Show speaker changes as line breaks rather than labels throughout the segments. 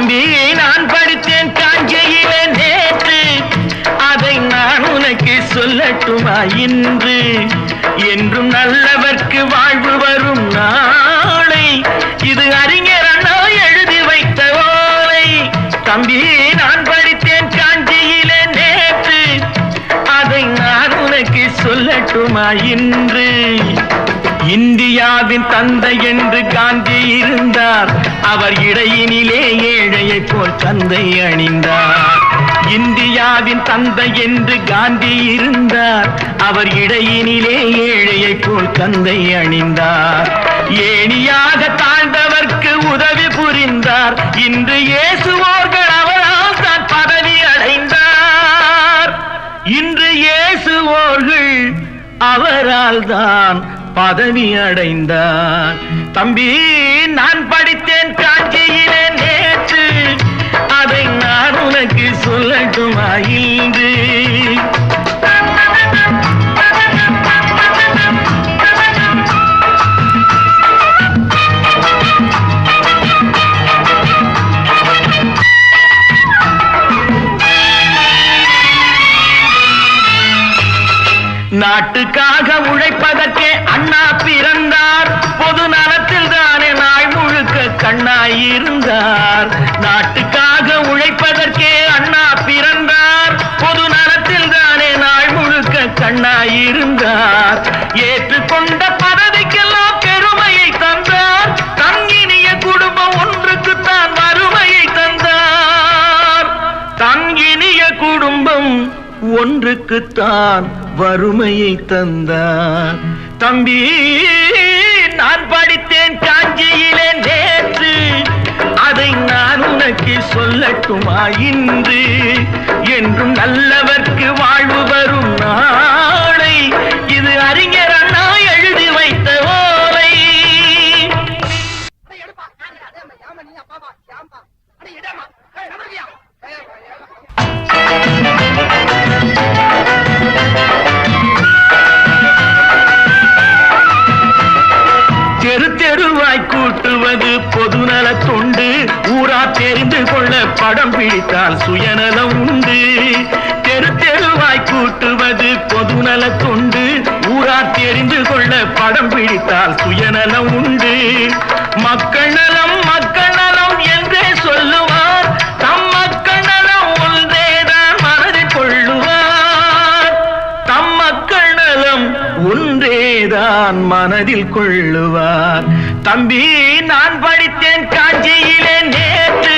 தம்பி நான் படித்தேன் காஞ்சியிலே நேற்று, அதை நான் உனக்கு சொல்லட்டுமா இன்று? என்றும் நல்லவர்க்கு வாழ்வு வரும் நாளை, இது அறிஞர் அண்ணா எழுதி வைத்த ஓலை. தம்பி நான் படித்தேன் காஞ்சியிலே நேற்று, அதை நான் உனக்கு சொல்லட்டுமா இன்று? இந்தியாவின் தந்தை என்று காந்தி இருந்தார், அவர் இடையினிலே ஏழையை போல் தந்தை அணிந்தார். இந்தியாவின் தந்தை என்று காந்தி இருந்தார், அவர் இடையினிலே ஏழையை போல் தந்தை அணிந்தார். ஏணியாக தாழ்ந்தவர்க்கு உதவி புரிந்தார், இன்று இயேசுவோர்கள் அவரால் தான் பதவி அடைந்தார். இன்று இயேசுவோர்கள் அவரால் தான் பதவி அடைந்தார். தம்பி நான் படித்தேன் காஞ்சியிலே நேற்று, அதை நான் உனக்கு சொல்லட்டுமா இன்று? நாட்டுக்காக உழைப்பதற்கே அண்ணா பிறந்தார், பொது நலத்தில் தானே நாள் முழுக்க கண்ணாயிருந்தார். நாட்டுக்காக உழைப்பதற்கே அண்ணா பிறந்தார், பொது நலத்தில் தானே நாள் முழுக்க கண்ணாயிருந்தார். ஏற்றுக்கொண்ட பதவிக்கெல்லாம் பெருமையை தந்தார், தங்கினிய குடும்பம் ஒன்றுக்குத்தான் வறுமையை தந்தார். தங்கினிய குடும்பம் ஒன்றுக்குத்தான் வறுமையை தந்தார். தம்பி நான் படித்தேன் காஞ்சியிலே நேற்று, அதை நான் உனக்கு சொல்லட்டுமா இன்று? என்றும் நல்லவர்க்கு வாழ்வு வரும் நாளை, இது அறிஞர் அண்ணா எழுதி வைத்த ஓலை. தெரு தெருவாய் கூட்டுவது பொதுநல தொண்டு, ஊரா தெரிந்து கொள்ள படம் பிடித்தால் சுயநலம் உண்டு. தெரு தெருவாய் கூட்டுவது பொதுநல தொண்டு, ஊரா தெரிந்து கொள்ள படம் பிடித்தால் சுயநலம் உண்டு. மக்கள் நலம் மக்கள் நலம் என்றே சொல்லுவார், தம் மக்கள் நலம் ஒன்றேதான் மனதில் கொள்ளுவார். தம் மக்கள் நலம் ஒன்றேதான் மனதில் கொள்ளுவார். தம்பி நான் படித்தேன் காஞ்சியிலே நேற்று,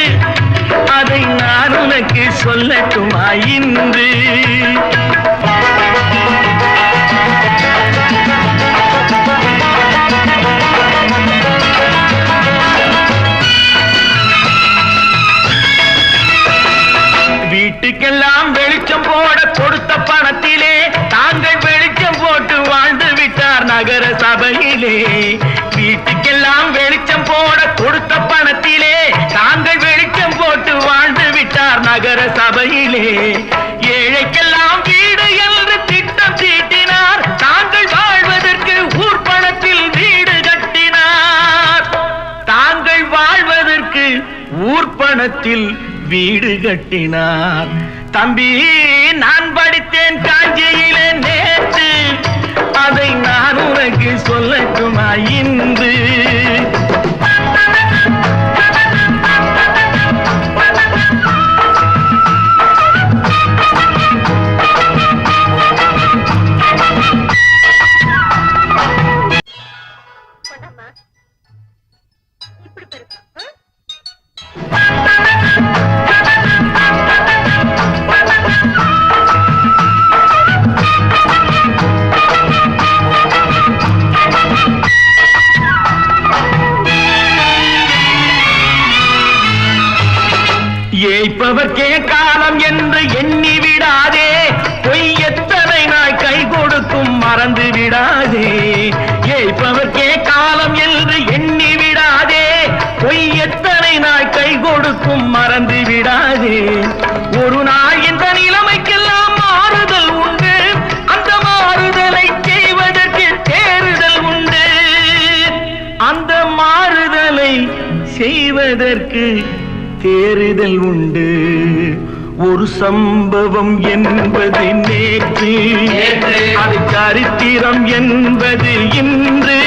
அதை நான் உனக்கு சொல்லட்டுமா இன்று? வீட்டுக்கெல்லாம் வெளிச்சம் போட கொடுத்த பணத்திலே தாங்கள் வெளிச்சம் போட்டு வாழ்ந்து விட்டார் நகர சபையிலே. வீட்டுக்கெல்லாம் வெளிச்சம் போட கொடுத்த பணத்திலே தாங்கள் வெளிச்சம் போட்டு வாழ்ந்து விட்டார் நகர சபையிலே. ஏழைக்கெல்லாம் வீடு என்று திட்டம் தீட்டினார், தாங்கள் வாழ்வதற்கு ஊர் பணத்தில் வீடு கட்டினார். தாங்கள் வாழ்வதற்கு ஊர் பணத்தில் வீடு கட்டினார். தம்பி நான் படித்தேன் காஞ்சியிலே நேற்று, அதை நான் உனக்கு சொல்லட்டுமா இன்று? ஏய்ப்பவர்க்கே காலம் என்று எண்ணி விடாதே, பொய் எத்தனை நாய் கை கொடுக்கும் மறந்து விடாதே. ஏய்ப்பவர்க்கே காலம் என்று எண்ணி விடாதே, பொய் எத்தனை நாய் கை கொடுக்கும் மறந்து விடாதே. ஒரு நாள் இந்த நிலைமைக்கெல்லாம் மாறுதல் உண்டு, அந்த மாறுதலை செய்வதற்கு தேறுதல் உண்டு. அந்த மாறுதலை செய்வதற்கு தேறுதல் உண்டு. ஒரு சம்பவம் என்பது நேற்று, அது சரித்திரம் என்பது இன்று,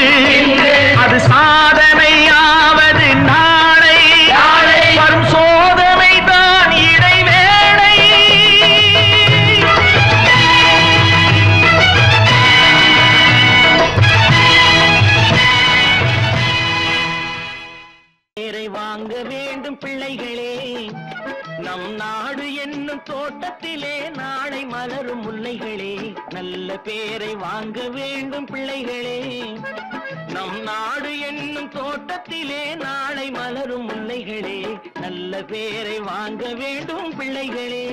அது சாதனையாவது நாளை, வரும் சோதனை தான் இடைவேளை. பேரை வாங்க வேண்டும் பிள்ளைகளே, நம் நாடு என்னும் தோட்டத்திலே நாளை மலரும் முல்லைகளே. நல்ல பேரை வாங்க வேண்டும் பிள்ளைகளே, நம் நாடு என்னும் தோட்டத்திலே நாளை மலரும் முல்லைகளே. நல்ல பேரை வாங்க வேண்டும் பிள்ளைகளே.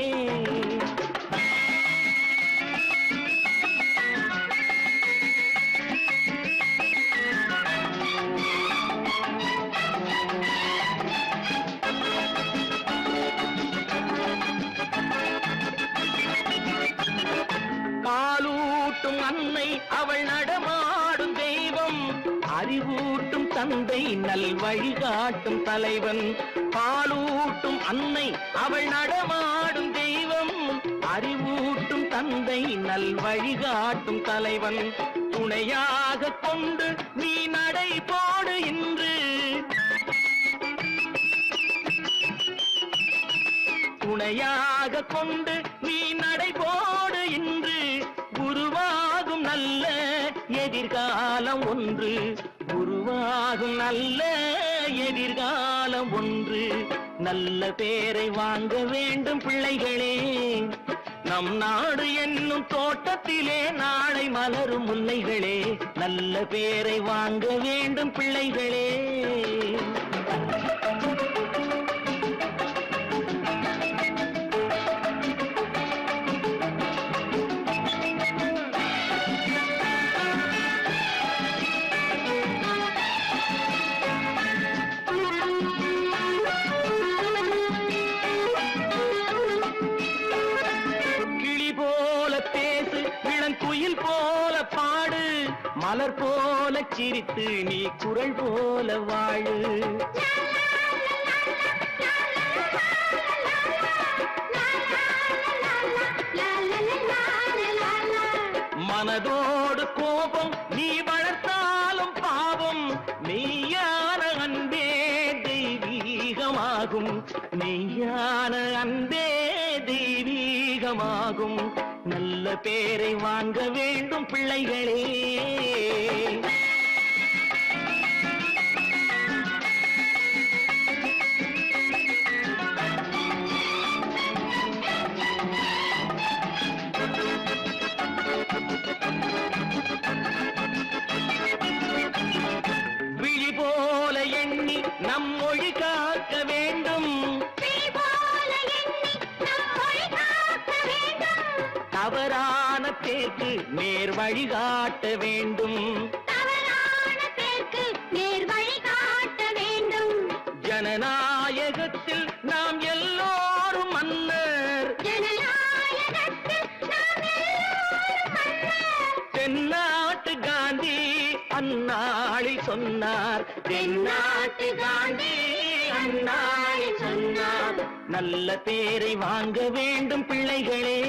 பாலூட்டும் அன்னை அவள் நடமாடும் தெய்வம், அறிவூட்டும் தந்தை நல் வழிகாட்டும் தலைவன். பாலூட்டும் அன்னை அவள் நடமாடும் தெய்வம், அறிவூட்டும் தந்தை நல் வழிகாட்டும் தலைவன். துணையாக கொண்டு நீ நடை போடு இன்று, துணையாக கொண்டு நீ நடை போடு இன்று. குருவாகும் நல்ல எதிர்காலம் ஒன்று, குருவாகும் நல்ல எதிர்காலம் ஒன்று. நல்ல பேரை வாங்க வேண்டும் பிள்ளைகளே, நம் நாடு என்னும் தோட்டத்திலே நாளை மலரும் முல்லைகளே. நல்ல பேரை வாங்க வேண்டும் பிள்ளைகளே. குயில் போல பாடு, மலர் போல சிரித்து நீ குரல் போல வாழு. மனதோடு கோபம் நீ வளர்த்தாலும் பாவம், மெய்யான அன்பே தெய்வீகமாகும், மெய்யான அன்பே தெய்வீகமாகும். நல்ல பேரை வாங்க வேண்டும் பிள்ளைகளே. விழி போல எண்ணி நம் மொழி காக்க வேண்டும், தவறான பேருக்கு நேர் வழிகாட்ட வேண்டும், ஜனநாயகத்தில் நாம் எல்லோரும் மன்னர், தென்னாட்டு காந்தி அந்நாளில் சொன்னார், தென்னாட்டு காந்தி அந்நாளில் சொன்னார். நல்ல பேரை வாங்க வேண்டும் பிள்ளைகளே,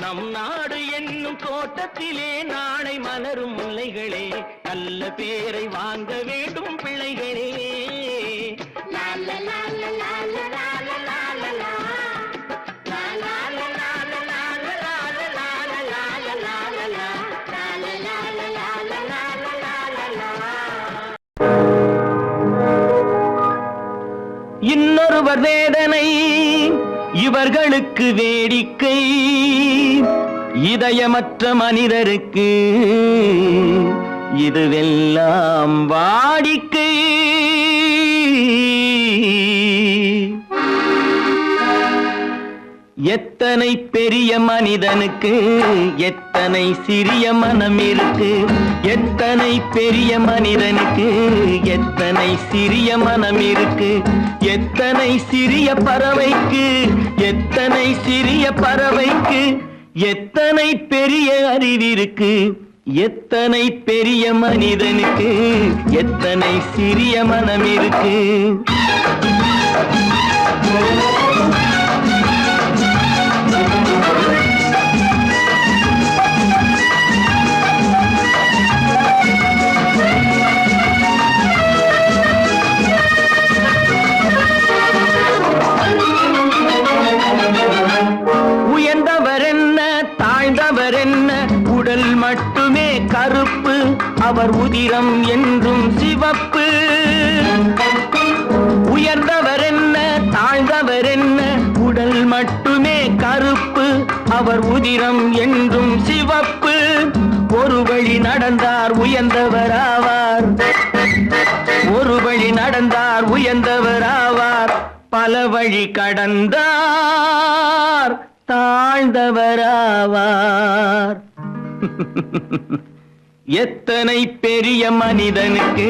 நம் நாடு என்னும் தோட்டத்திலே நாளை மலரும் முல்லைகளே. நல்ல பேரை வாங்க வேண்டும் பிள்ளைகளே. இன்னொருவர் வேதனை இவர்களுக்கு வேடிக்கை, இதயமற்ற மனிதருக்கு இதுவெல்லாம் வாடிக்கை. எத்தனை பெரிய மனிதனுக்கு எத்தனை சிறிய மனம் இருக்கு, எத்தனை பெரிய மனிதனுக்கு எத்தனை சிறிய மனம் இருக்கு. எத்தனை சிறிய பறவைக்கு எத்தனை சிறிய பறவைக்கு எத்தனை பெரிய அறிவிருக்கு. எத்தனை பெரிய மனிதனுக்கு எத்தனை சிறிய மனம் இருக்கு. உடல் மட்டுமே கருப்பு, அவர் உதிரம் என்றும் சிவப்பு. உயர்ந்தவர் என்ன தாழ்ந்தவர் என்ன, உடல் மட்டுமே கருப்பு, அவர் உதிரம் என்றும் சிவப்பு. ஒரு வழி நடந்தார் உயர்ந்தவர் ஆவார், ஒரு வழி நடந்தார் உயர்ந்தவர் ஆவார். பல வழி கடந்தார் தாழ்ந்தவராவார். எத்தனை பெரிய மனிதனுக்கு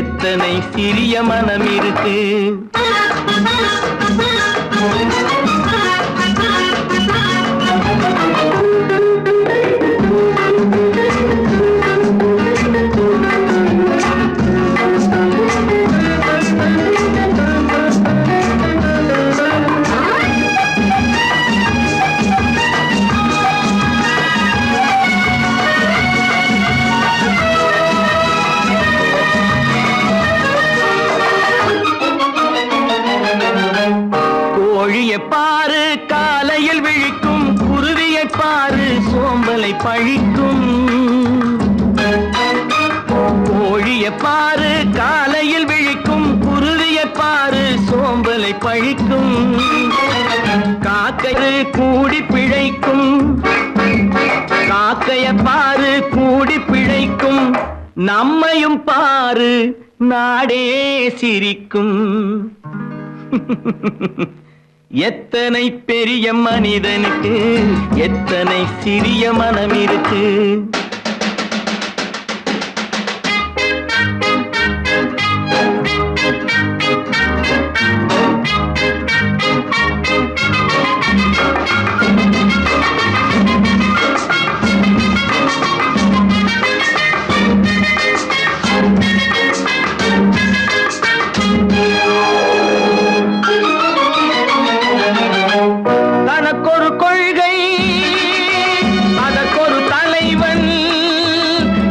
எத்தனை சிறிய மனம் இருக்கு. பாரு காலையில் விழிக்கும், குருவியை பாரு சோம்பலை பழிக்கும். கோழியை பாரு காலையில் விழிக்கும், குருவியை பாரு சோம்பலை பழிக்கும். காக்கை கூடி பிழைக்கும், காக்கைய பாரு கூடி பிழைக்கும். நம்மையும் பாரு நாடே சிரிக்கும். எத்தனை பெரிய மனிதனுக்கு எத்தனை சிறிய மனம் இருக்கு.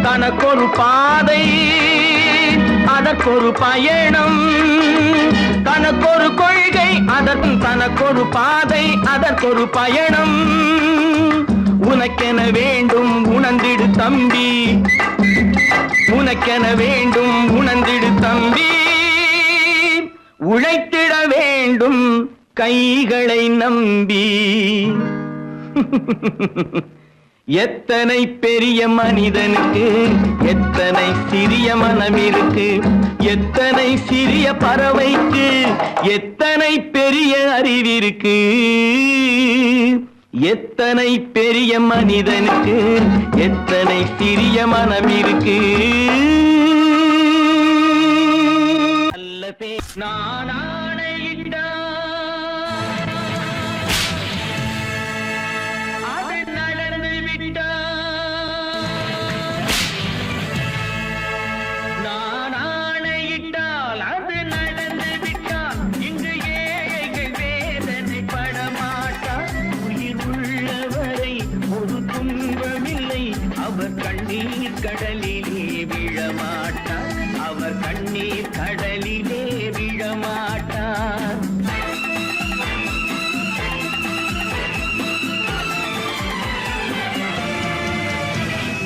தனக்கொரு பாதை அதற்கொரு பயணம், தனக்கொரு கொள்கை அதற்கும் தனக்கொரு பாதை அதற்கொரு பயணம். உனக்கென வேண்டும் உணர்ந்திடு தம்பி, உனக்கென வேண்டும் உணர்ந்திடு தம்பி. உழைத்திட வேண்டும் கைகளை நம்பி. எத்தனை பெரிய மனிதனுக்கு எத்தனை சிறிய மனம் இருக்கு. எத்தனை சிறிய பறவைக்கு எத்தனை பெரிய அறிவிருக்கு. எத்தனை பெரிய மனிதனுக்கு எத்தனை சிறிய மனம் இருக்கு. நான் அவர் கண்ணீர் கடலிலே விழமாட்டார், அவர் கண்ணீர் கடலிலே விழமாட்டார்.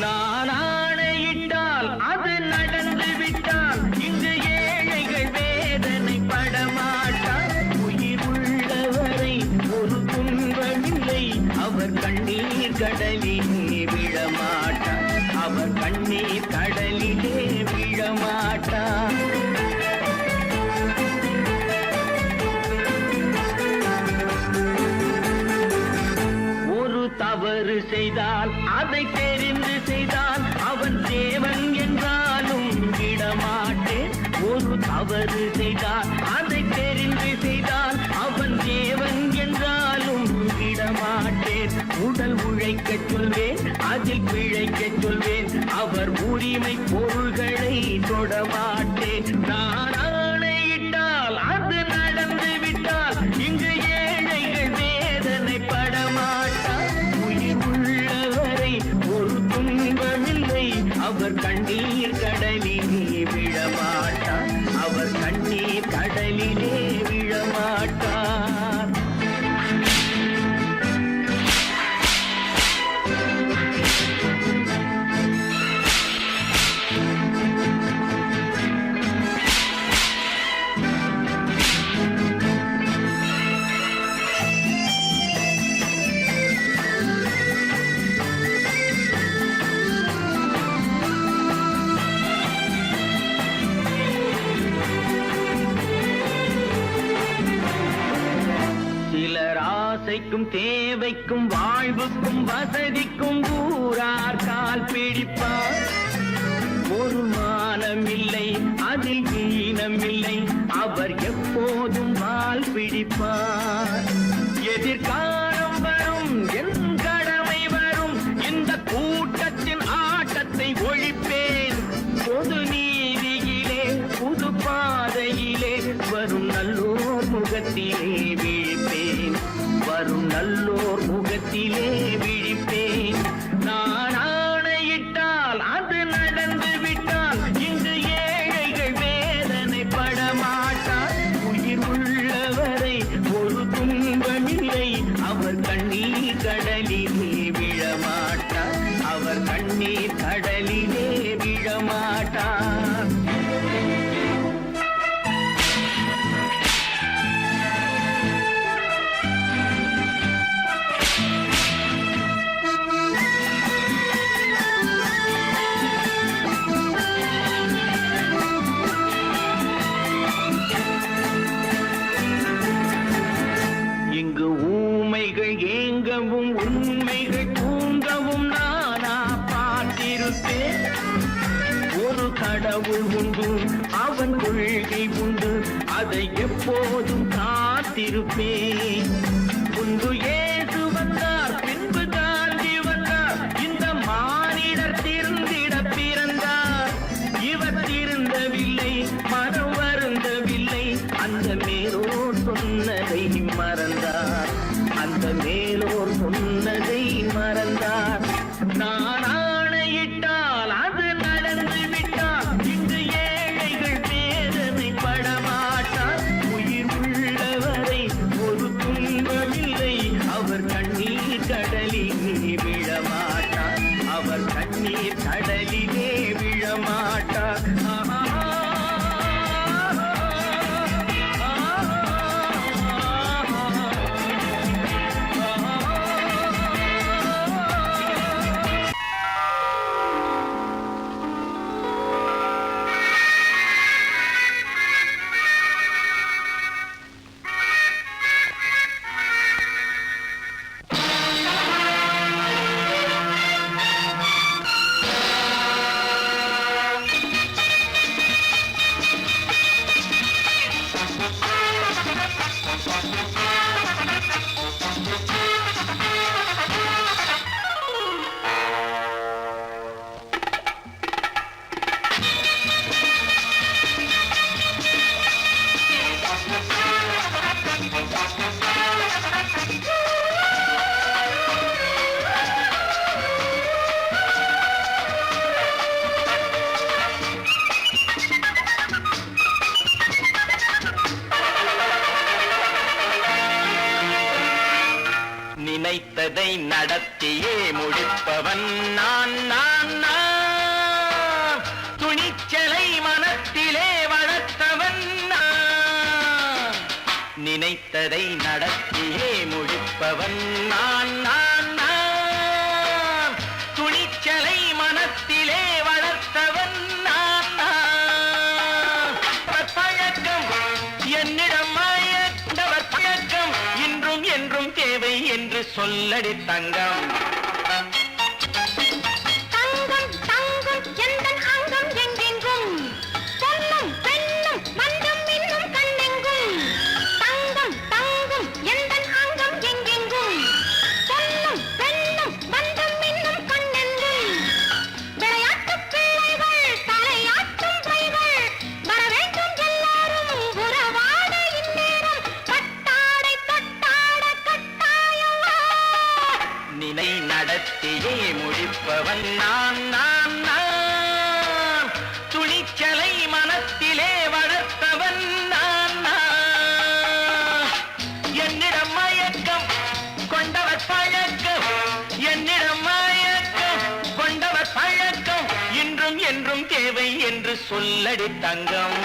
நான் ஆணையிட்டால் அது நடந்து விட்டால் இங்கு ஏழைகள் வேதனை படமாட்டார். உயிர் உள்ளவரை ஒரு துன்பமில்லை, அவர் கண்ணீர் கடலிலே விழமாட்டார், அவர் கண்ணீர் கடலிலே விழமாட்டார். ஒரு தவறு செய்தால் அதை தெரிந்து செய்தால் அவன் தேவன் என்றாலும் விடமாட்டேன். ஒரு தவறு செய்தால் அதை தெரிந்து செய்தால் அவன் தேவன் என்றாலும் விடமாட்டேன். உடல் உழைக்கச் சொல்வேன் அதில் பிழைக்கச் சொல்வேன், அவர் உரிமை பொருள்களை தொடமாட்டேன். நான் ஆணையிட்டால் அது நடந்து தேவைக்கும் தேவைக்கும் வாழ்வுக்கும் வசதிக்கும் ஊரார் கால் பிடிப்பார். ஒரு மானம் இல்லை, அதில் ஈனம் இல்லை, அவர் எப்போதும் வால் பிடிப்பார். எதிர்காலம் வரும், என் கடமை வரும், இந்த கூட்டத்தின் ஆட்டத்தை ஒழிப்பேன். பொது நீதியிலே புது பாதையிலே வரும் நல்லோர் முகத்திலே விழிப்பேன். வரும் நல்லோர் முகத்திலே விழிப்பேன். நான் ஆணையிட்டால் அது நடந்து விட்டால் இங்கு ஏழைகள் வேதனைப்பட மாட்டார். உயிர் உள்ளவரை ஒரு துன்பமில்லை, அவர் கண்ணீர் கடலிலே விழமாட்டார். அவர் கண்ணீர் கடலிலே விழமாட்டார். இங்கு ஊமைகள் ஏங்கவும் உண்மைகள் தூங்கவும் நானா பார்த்திருப்பேன். ஒரு கடவுள் உண்டு, அவன் கொள்கை உண்டு, அதை எப்போதும் காத்திருப்பேன். முன்பு இயேசு வந்தார், பின்பு காந்தி வந்தார், இந்த மானிடர் திருந்திட பிறந்தார். இவர் திருந்தவில்லை, மனம் வருந்தவில்லை, அந்த மேலோர் சொன்னதை மறந்தார். அந்த மேலோர் சொன்னதை மறந்தார். நான் ஆணையிட்டால் அது நடந்து விட்டால் இங்கு ஏழைகள் வேதனைப்பட மாட்டார். உயிர் உள்ளவரை ஒரு துன்பமில்லை, அவர் கண்ணீர் கடலிலே விழமாட்டார். அவர் கண்ணீர் கடலிலே விழமாட்டார். நினைத்ததை நடத்தியே முடிப்பவன் நான் நான் நான். துணிச்சலை மனத்திலே வளர்த்தவன் நான். நினைத்ததை நடத்தியே முடிப்பவன் நான் நான் நான். துணிச்சலை மனத்திலே வளர்த்தவன் நான் நான். பழக்கம் என்னிடம் மாயவர் பழக்கம் இன்றும் என்றும் தேவை என்று சொல்லடி தங்கம்.
தங்கம் தங்கம் எந்தன் அங்கம் எங்கெங்கும், பொன்னும் பெண்ணும் மன்றம் இன்னும் கண்ணெங்கும். தங்கம் தங்கம் எந்தன் அங்கம் எங்கெங்கும், பொன்னும் பெண்ணும் மன்றம் இன்னும் கண்ணெங்கும். விளையாட்டு பிள்ளைகள் தலையாட்டும் பைகள், வர வேண்டும் எல்லாரும் உறவாட இந்நேரம். கட்டாடை கட்டாட கட்டாயவா.
நினை நடத்தியே முடிப்பவன் நான் நான் நான். துணிச்சலை மனத்திலே வளர்த்தவன் நான் நான். என்னிடம் மயக்கம் கொண்டவர் பழக்கம், என்னிடம் மயக்கம் கொண்டவர் பழக்கம் இன்றும் என்றும் தேவை என்று சொல்லடி தங்கம்.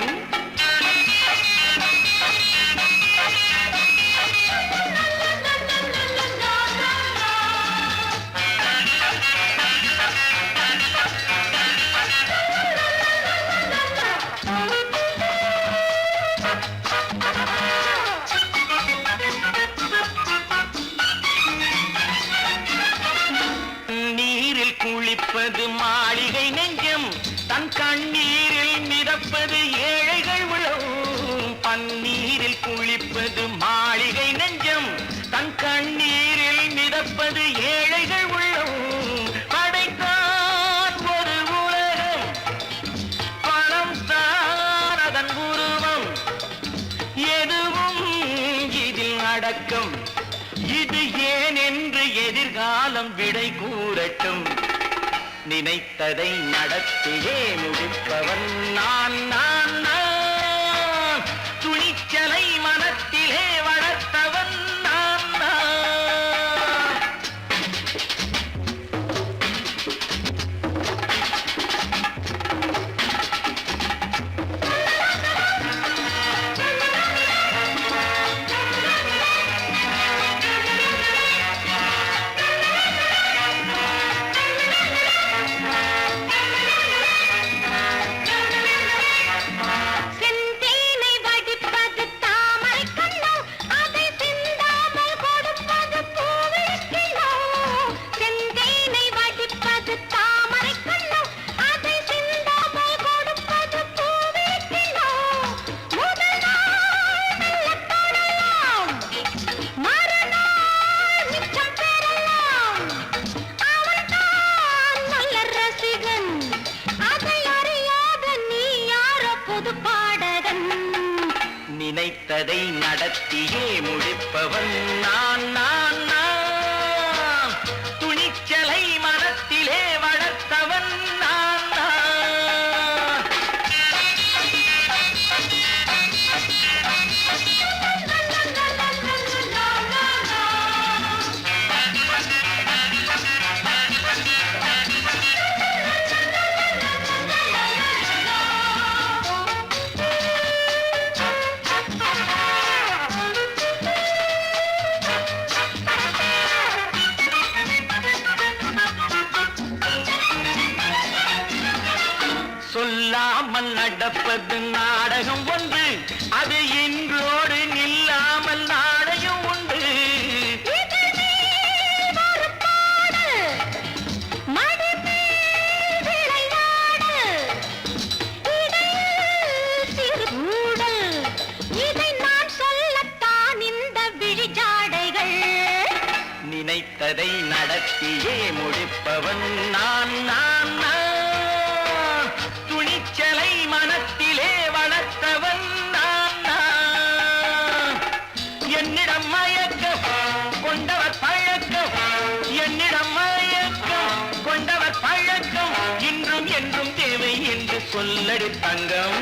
பழக்கம் இது ஏன் என்று எதிர்காலம் விடை கூறட்டும். நினைத்ததை நடத்தியே முடிப்பவன் நான் நான் நான். துணிச்சலை மனத்திலே வளர்த்தவன் நான் நான்.
செந்தேனை வடிப்பது தாமரை கண்ணோ, அதை சிந்தாமல் கொடுப்பது பூவிழிக்கிழோ. செந்தேனை வடிப்பது தாமரை கண்ணோ, அதை சிந்தாமல் கொடுப்பது பூவிழிக்கிழோ. முதல் நாள் மெல்லத் தொடலாம், மறுநாள் மிச்சம் பெறலாம். அவன்தான் நல்ல ரசிகன், அதை அறியாத நீ யாரோ புது பாடகன்.
நினைத்ததை நடத்தியே முடிப்பவன் நான் நான் நான். துணிச்சலை மனத்திலே வளர்த்தவன் நான் நான். சொல்லாமல் நடப்பது நாடகம் ஒன்று, அது இன்றோடு நில்லாமல் நாடகம் உண்டு.
இதழ் மேல் ஒரு பாடு, மடி மேல் விளையாடு, இடையில் சிறு ஊடல், இதை நான் சொல்லத்தான் இந்த விழிஜாடைகள்.
நினைத்ததை நடத்தியே முடிப்பவன் நான் நான் நான். துணிச்சலை மனத்திலே வளர்த்தவன் நான் நான். என்னிடம் மயக்கம் கொண்டவர் பழக்கம், என்னிடம் மயக்கம் கொண்டவர் பழக்கம், இன்றும் என்றும் தேவை என்று சொல்லடி தங்கம்.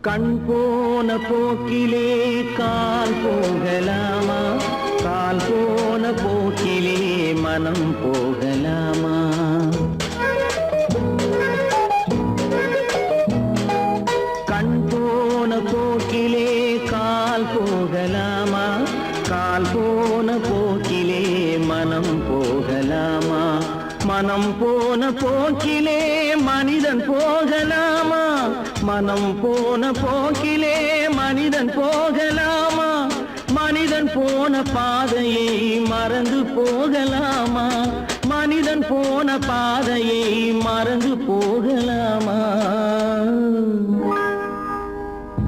கண் போன போக்கிலே கால் போகலாமா, கால் போன போக்கிலே மனம் போகலாமா. கண் போன போக்கிலே கால் போகலாமா, கால் போன போக்கிலே மனம் போகலாமா. மனம் போன போக்கிலே மனிதன் போகலாமா, மனம் போன போக்கிலே மனிதன் போகலாமா. மனிதன் போன பாதையை மறந்து போகலாமா, மனிதன் போன பாதையை மறந்து போகலாமா.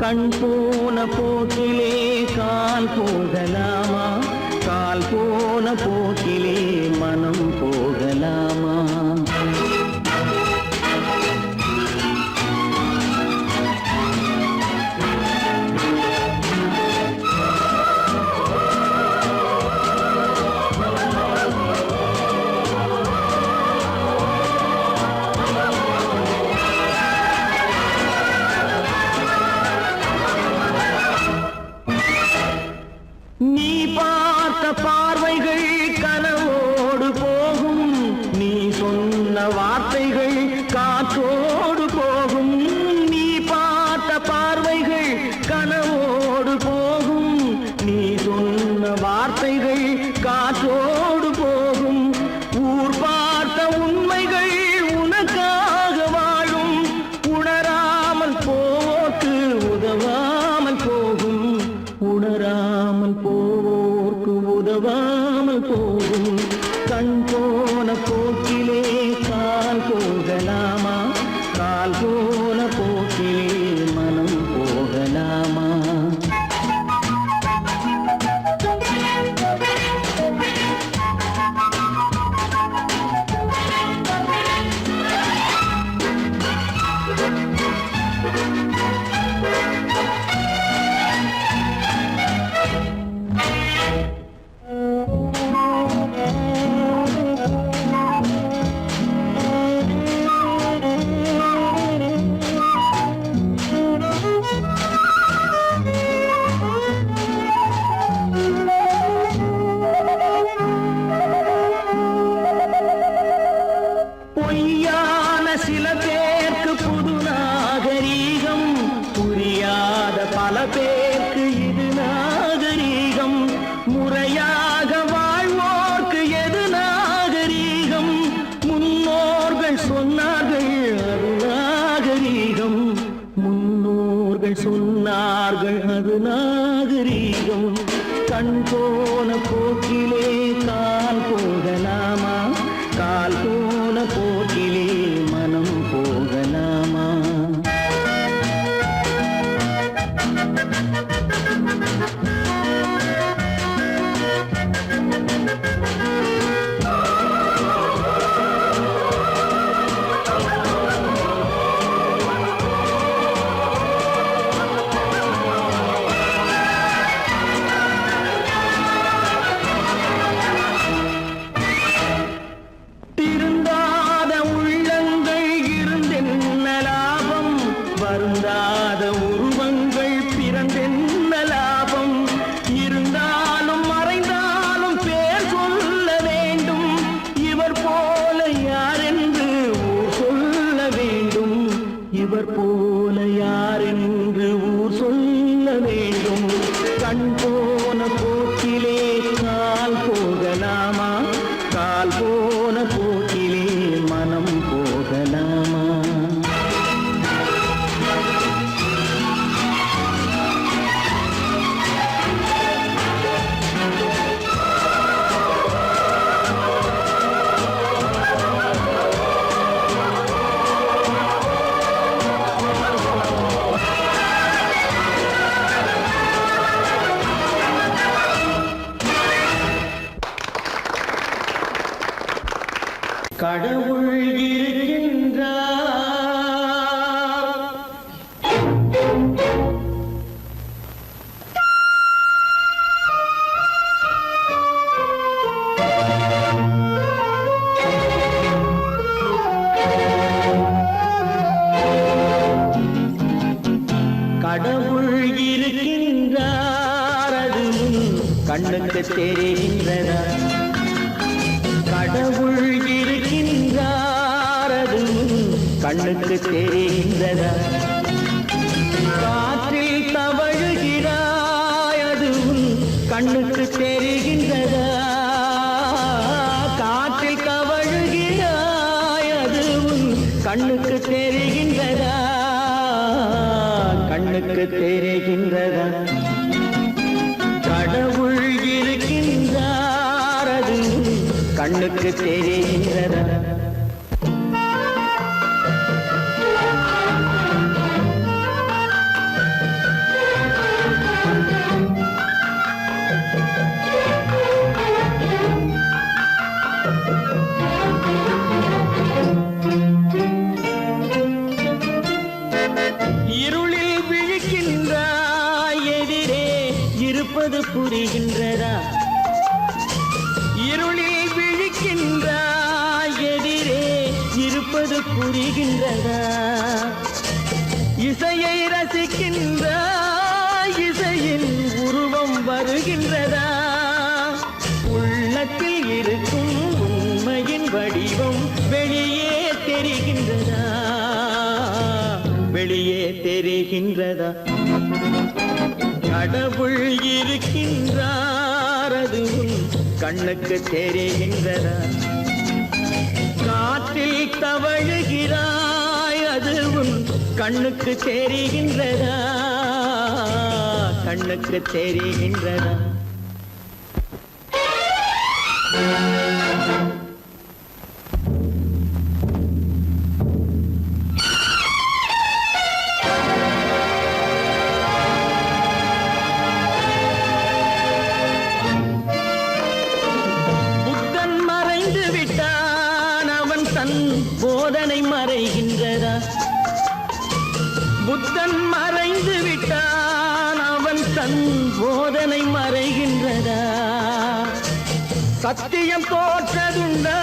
கண் போன போக்கிலே கால் போகலாமா, கால் போன போக்கிலே மனம் போகலாமா. போக்கிலே மனம் போகலாமா? பொய்யான சில பேருக்கு புது நாகரீகம், புரியாத பல பேருக்கு இது நாகரீகம். முறையாக வாழ்வோர்க்கு எது நாகரீகம்? முன்னோர்கள் சொன்னார்கள் அது நாகரீகம். முன்னோர்கள் சொன்னார்கள் அது நாகரீகம். கண் போன போக்கிலே கால் போகலாமா? கால் போன போக்கிலே மனம் போகலாமா? திருந்தாத உள்ளங்கள் இருந்தென்ன லாபம்? வருந்தாத உருவங்கள் பிறந்தென்ன லாபம்? இருந்தாலும் மறைந்தாலும் பேர் சொல்ல வேண்டும். இவர் போல யாரென்று ஊர் சொல்ல வேண்டும். இவர் போல யாரென்று ஊர் சொல்ல வேண்டும். கண் போன போக்கிலே கால் போகலாமா? கால் போன போக்கிலே மனம் போகலாமா? கடவுள் இருக்கின்றார். கடவுள் இருக்கின்றார், அது கண்ணுக்கு தெரிகின்றதா? கடவுள் இருக்கின்றார், அது கண்ணுக்கு தெரிகின்றதா? காற்றில் தவழுகிறாய், அது கண்ணுக்கு தெரிகின்றதா? காற்றில் தவழுகிறாய், அது கண்ணுக்கு தெரிகின்றதா? கண்ணுக்கு தெரிகின்றதா? கடவுள் இருக்கின்றார், அது கண்ணுக்கு தெரிகின்றதா? இருளில் விழிக்கின்றாய், எதிரே இருப்பது புரிகின்றதா? இருளில் விழிக்கின்றாய், எதிரே இருப்பது புரிகின்றதா? இசையை ரசிக்கின்றாய், இசையின் உருவம் வருகின்றதா? உள்ளத்தில் இருக்கும் உண்மையின் வடிவம் வெளியே தெரிகின்றதா? வெளியே தெரிகின்றதா? கடவுள் இருக்கின்றார், அது கண்ணுக்கு தெரிகின்றதா? காற்றில் தவழுகிறாய், அது கண்ணுக்கு தெரிகின்றதா? கண்ணுக்கு தெரிகின்றதா? சத்தியம் தோற்றதுண்டா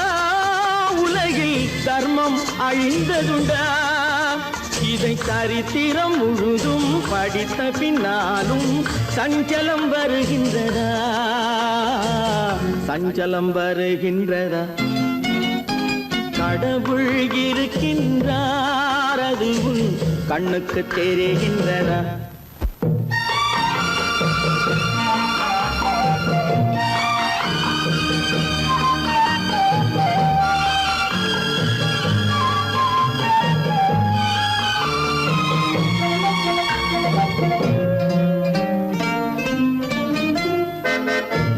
உலகில் தர்மம் அழிந்ததுண்டா இதை சரித்திரம் முழுதும் படித்த பின்னாலும் சஞ்சலம் வருகின்றதா சஞ்சலம் வருகின்றதா கடவுள் இருக்கின்றார் அது உன் கண்ணுக்கு தெரிகின்றதா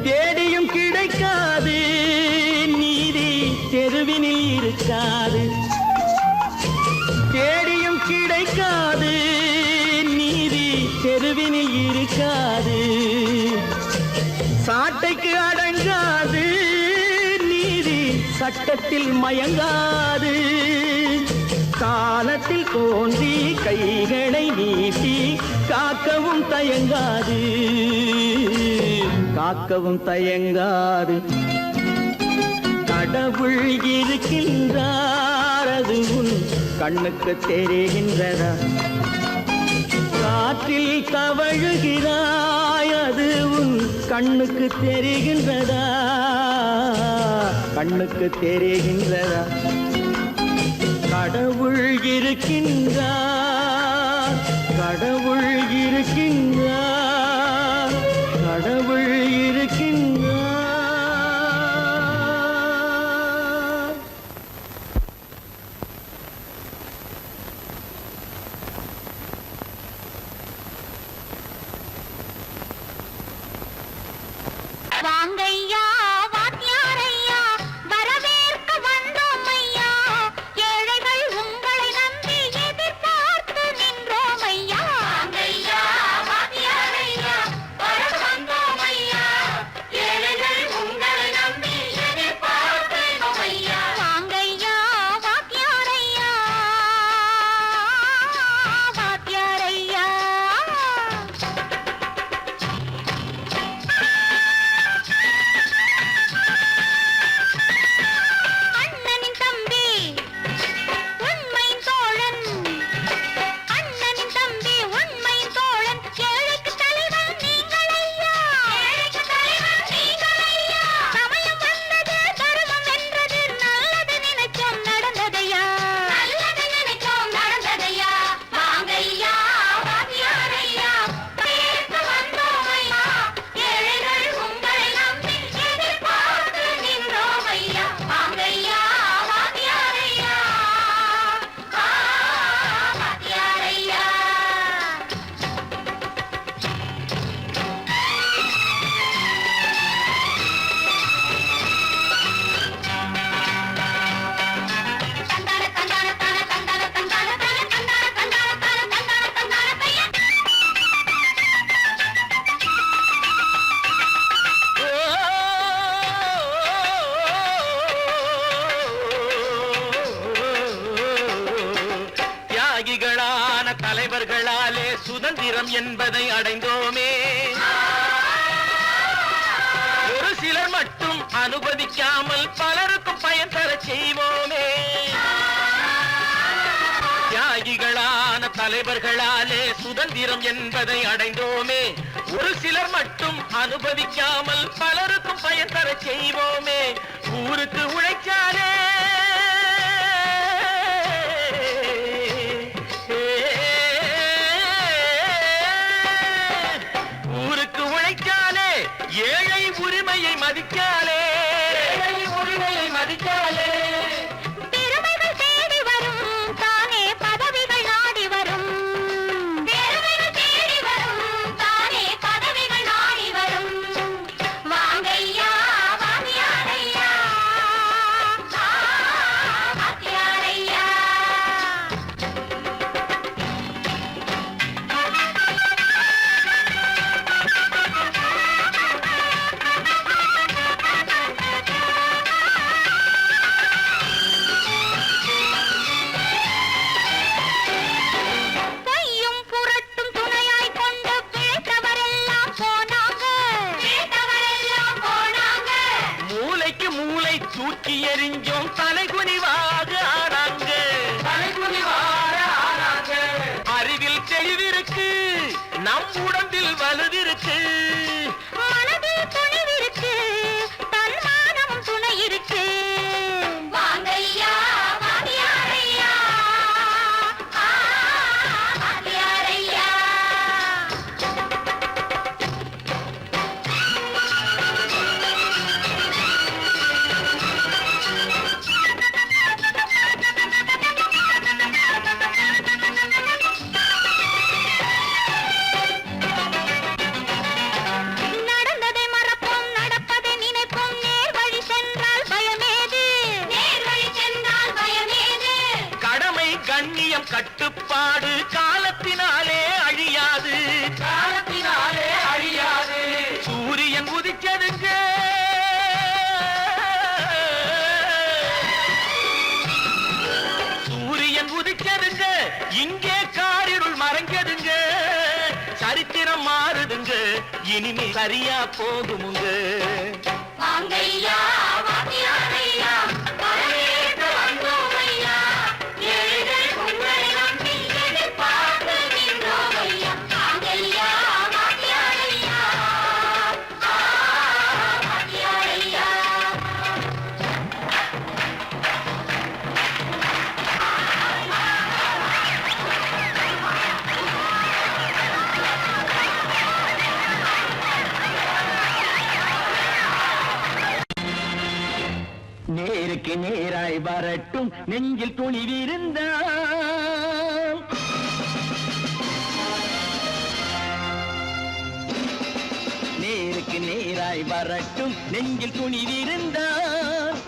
தேடியும் கிடைக்காது நீதி தெருவினில் இருக்காது தேடியும் கிடைக்காது நீதி தெருவினில் இருக்காது சாட்டைக்கு அடங்காது நீதி சட்டத்தில் மயங்காது காலத்தில் தோன்றி கைகளை நீட்டி காக்கவும் தயங்காது காக்கவும் தயங்காது கடவுள் இருக்கின்றார் அது உன் கண்ணுக்கு தெரிகின்றதா காற்றில் தவழுகிறாய் அது உன் கண்ணுக்கு தெரிகின்றதா கண்ணுக்கு தெரிகின்றதா கடவுள் இருக்கின்றார் கடவுள் இருக்கின்றார் கடவுள் இருக்கின்றார்
வாங்கையா வாத்தியாரையா வரவேற்க வந்தோம் ஐயா ஏழைகள் உங்களை நம்பி எதிர்பார்த்து நின்றோம் ஐயா வாங்கையா வாத்தியாரையா வர வந்தோம் ஐயா ஏழைகள் உங்களை நம்பி எதிர்பார்த்து நின்றோம் ஐயா வாங்கையா வாத்தியாரையா வாத்தியாரையா அண்ணனின் தம்பி உண்மையின் தோழன் அண்ணனின் தம்பி உண்மையின் தோழன் ஏழைக்கு தலைவன் நீங்கள் ஐயா ஏழைக்கு தலைவன் நீங்கள் ஐயா சமயம் வந்தது தர்மம் வென்றது நல்லது நினைச்சோம் நடந்ததையா நல்லது நினைச்சோம் நடந்ததையா வாங்கையா வாத்தியாரையா பேச வந்தோம் ஐயா ஏழைகள் உங்களை நம்பி எதிர்பார்த்து நின்றோம் ஐயா வாங்கையா வாத்தியாரையா வாத்தியாரையா தந்தான தந்தான தான தந்தான தந்தான தான தந்தான தந்தான தான தந்தான தந்தான தையா
தியாகிகளான தலைவர்களாலே சுதந்திரம் என்பதை அடைந்தோமே ஒரு சிலர் மட்டும் அனுமதிக்காமல் பலருக்கும் பயன் தர செய்வோமே தியாகிகளான தலைவர்களாலே சுதந்திரம் என்பதை அடைந்தோமே ஒரு சிலர் மட்டும் அனுமதிக்காமல் பலருக்கும் பயன் தர செய்வோமே ஊருக்கு உழைச்சாலே ஊருக்கு உழைச்சாலே ஏழை உரிமையை மதிக்காலே ஏழை உரிமையை மதிக்காலே
பெருமைகள் தேடி வரும் தானே பதவிகள் நாடி வரும் பெருமைகள் தேடி வரும் தானே பதவிகள் நாடி வரும் வாங்கையா வாத்தியாரையா வாத்தியாரையா
நம் உடம்பில் வலுவிருக்கு,
மனதில் துணிவிருக்கு, தன்மானமும் துணை இருக்கு. வாங்கையா வாத்தியாரையா, வாத்தியாரையா. நடந்ததை மறப்போம், நடப்பதை நினைப்போம், நேர் வழி சென்றால் பயமேது, நேர் வழி சென்றால் பயமேது.
கடமை கண்ணியம் கட்டுப்பாடு காலத்தினாலே அழியாது, காலத்தினாலே அழியாது. சூரியன் உதிச்சதுங்க, சூரியன் உதிச்சதுங்க, இங்கே காரிருள் மறைஞ்சதுங்க. சரித்திரம் மாறுதுங்க, இனிமே சரியா போகுமுங்க.
வாங்கையா வாத்தியாரையா, வரவேற்க வந்தோமையா, ஏழைகள் உங்களை நம்பி எதிர்பார்த்து நின்றோமையா. வாங்கையா வாத்தியாரையா, வாத்தியாரையா.
நேருக்கு நேராய் வரட்டும், நெஞ்சில் துணிவிருந்தால். நேருக்கு நேராய் வரட்டும், நெஞ்சில் துணிவிருந்தால்.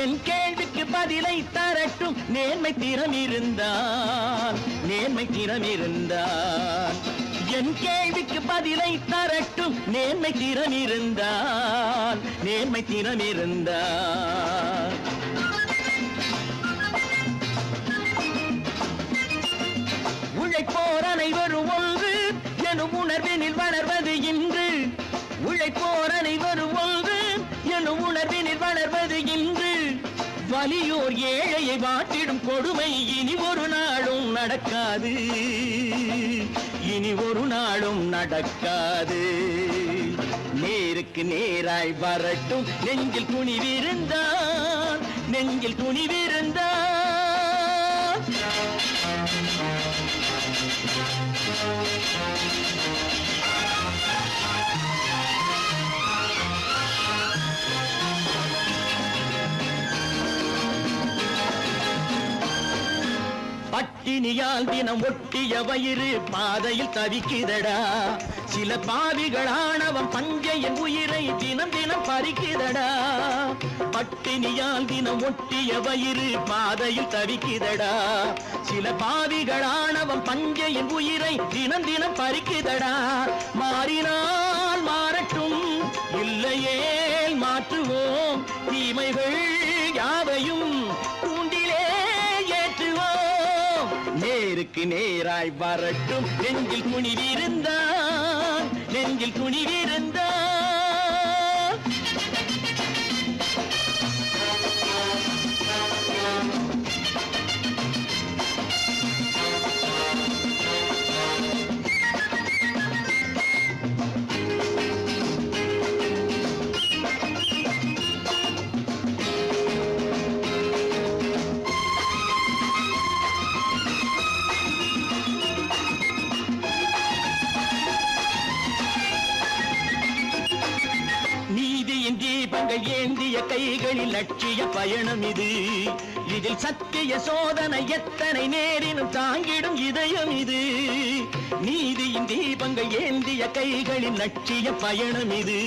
என் கேள்விக்கு பதிலை தரட்டும், நேர்மை திறம் இருந்தால், நேர்மை திறம் இருந்தால். என் கேள்விக்கு பதிலை தரட்டும், நேர்மை திறம் இருந்தால், நேர்மை திறம் இருந்தால். உழைப்போர் அனைவரும் ஒன்று எனும் உணர்வினில் வளர்வது இன்று, உழைப்போர் அனைவரும் ஒன்று எனும் உணர்வினில் வளர்வது இன்று. வலியோர் ஏழையை வாட்டிடும் கொடுமை இனி ஒரு நாளும் நடக்காது, இனி ஒரு நாளும் நடக்காது. நேருக்கு நேராய் வரட்டும், நெஞ்சில் துணிவிருந்தால், நெஞ்சில் துணிவிருந்தால். பட்டினியால் தினம் ஒட்டிய வயிறு பாதையில் தவிக்குதடா, சில பாவிகள் ஆணவம் பஞ்சையின் உயிரை தினம் தினம் பறிக்குதடா. பட்டினியால் தினம் ஒட்டிய வயிறு பாதையில் தவிக்குதடா, சில பாவிகள் ஆணவம் பஞ்சையின் உயிரை தினம் தினம் பறிக்குதடா. மாறினால் மாறட்டும், இல்லையே மாற்றுவோம், தீமைகள் யாவையும் தூண்டிலே ஏற்றுவோம். நேருக்கு நேராய் வரட்டும், நெஞ்சில் துணிவிருந்தால், நெஞ்சில் துணிவிருந்தால். நீதியின் தீபங்கள் ஏந்திய கைகளில் லட்சிய பயணம் இது, இதில் சத்திய சோதனை எத்தனை நேரினும் தாங்கிடும் இதயம் இது. நீதியின் தீபங்கள் ஏந்திய கைகளில் லட்சிய பயணம் இது,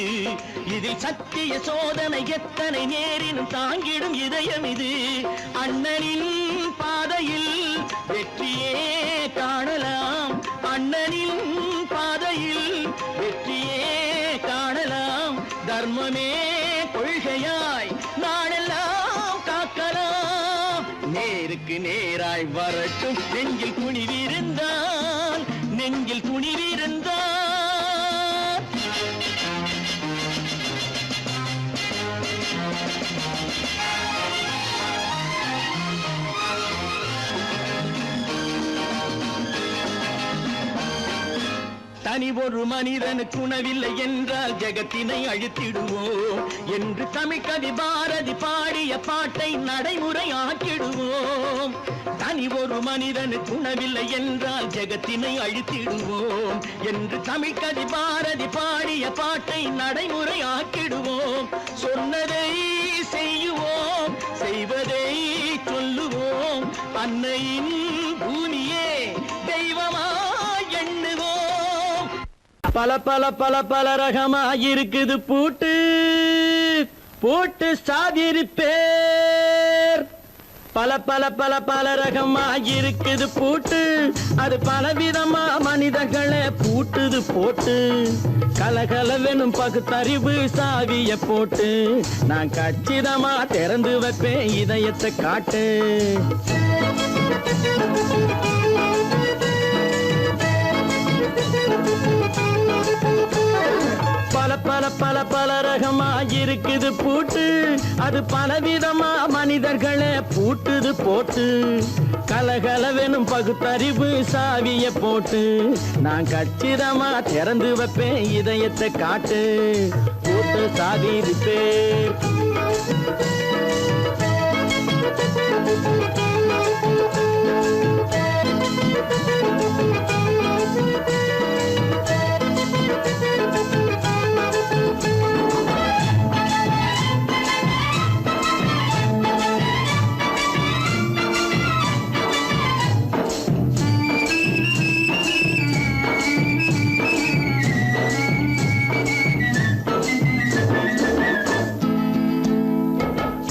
இதில் சத்திய சோதனை எத்தனை நேரினும் தாங்கிடும் இதயம் இது. அண்ணனின் பாதையில் வெற்றியே காணலாம், அண்ணனின் பாதையில் வெற்றியே காணலாம். தர்மமே கொள்கையாய் நாடெல்லாம் காக்கலாம். நேருக்கு நேராய் வரட்டும், நெஞ்சில் துணிவிருந்தால், நெஞ்சில் துணிவிருந்தால். தனி ஒரு மனிதனுக்கு உணவில்லை என்றால் ஜெகத்தினை அழித்திடுவோம் என்று தமிழ்கவி பாரதி பாடிய பாட்டை நடைமுறையாக்கிடுவோம். தனி ஒரு மனிதனுக்கு உணவில்லை என்றால் ஜெகத்தினை அழித்திடுவோம் என்று தமிழ்கவி பாரதி பாடிய பாட்டை நடைமுறையாக்கிடுவோம். சொன்னதை செய்யுவோம், செய்வதை சொல்லுவோம், அன்னையின் பூமியே தெய்வமா எண்ணுவோம். பல பல பல பல ரகமாயிருக்குது பூட்டு பூட்டு சாதிருப்பேர். பல பல பல பல ரகமாயிருக்குது பூட்டு, அது பலவிதமா மனிதர்களை பூட்டுது போட்டு. கலகலவெனும் பகுத்தறிவு சாவிய போட்டு நான் கச்சிதமா திறந்து வைப்பேன் இதயத்தை காட்டு. பல பல பல பல ரகமாயிருக்குது பூட்டு, அது பலவிதமா மனிதர்களை பூட்டுது போட்டு. கலகலவெனும் பகுத்தறிவு சாவிய போட்டு நான் கச்சிதமா திறந்து வைப்பேன் இதயத்தை காட்டு. பூட்டு சாதிருப்பேர்.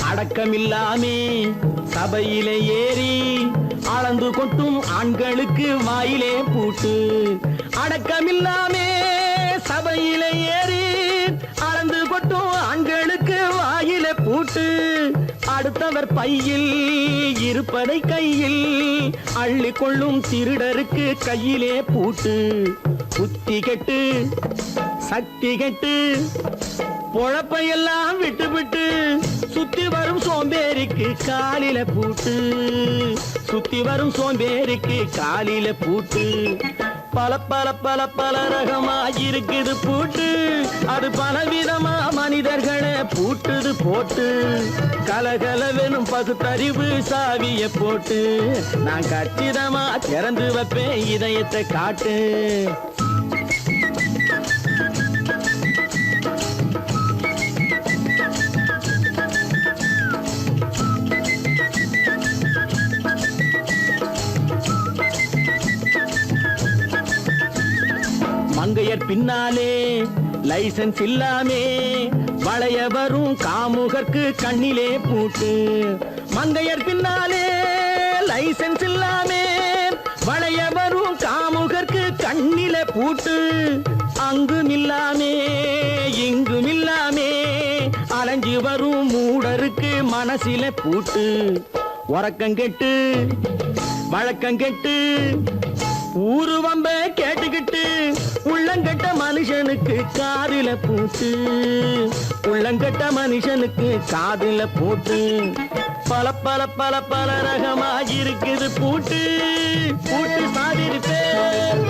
அடக்கமில்லாமே சபையிலே ஏறி அளந்து கொட்டும் ஆண்களுக்கு வாயிலே பூட்டு. அடக்கமில்லாமே சபையிலே ஏறி அளந்து கொட்டும் ஆண்களுக்கு வாயிலே பூட்டு. அடுத்தவர் பையில் இருப்பதை கையில் அள்ளி கொள்ளும் திருடருக்கு கையிலே பூட்டு. புத்தி கெட்டு சக்தி கெட்டு பொழப்பையெல்லாம் விட்டு விட்டு சுத்தி வரும் சோம்பேறிக்கு காலில பூட்டு. சுத்தி வரும் சோம்பேறிக்கு காலில பூட்டு. பல பல பல பல ரகமாயிருக்குது பூட்டு, அது பலவிதமா மனிதர்களை பூட்டுது போட்டு. கலகலவெனும் பகுத்தறிவு சாவிய போட்டு நான் கச்சிதமா திறந்து வைப்பேன் இதயத்தை காட்டு. மங்கையர் பின்னாலே லைசன்ஸ் இல்லாமே வளைய வரும் காமுகர்க்கு கண்ணிலே பூட்டு. மங்கையர் பின்னாலே லைசன்ஸ் இல்லாமே வளைய வரும் காமுகர்க்கு கண்ணிலே பூட்டு. அங்கும் இல்லாமே இங்கும் இல்லாமே அலைஞ்சு வரும் மூடருக்கு மனசிலே பூட்டு. உறக்கங்கெட்டு வழக்கங்கெட்டு ஊருவம்ப கேட்டுக்கிட்டு உள்ளங்கட்ட மனுஷனுக்கு காதில பூட்டு. உள்ளங்கட்ட மனுஷனுக்கு காதில பூட்டு. பல பல பல பல ரகமாயிருக்குது பூட்டு பூட்டு சாதிருப்பேர்.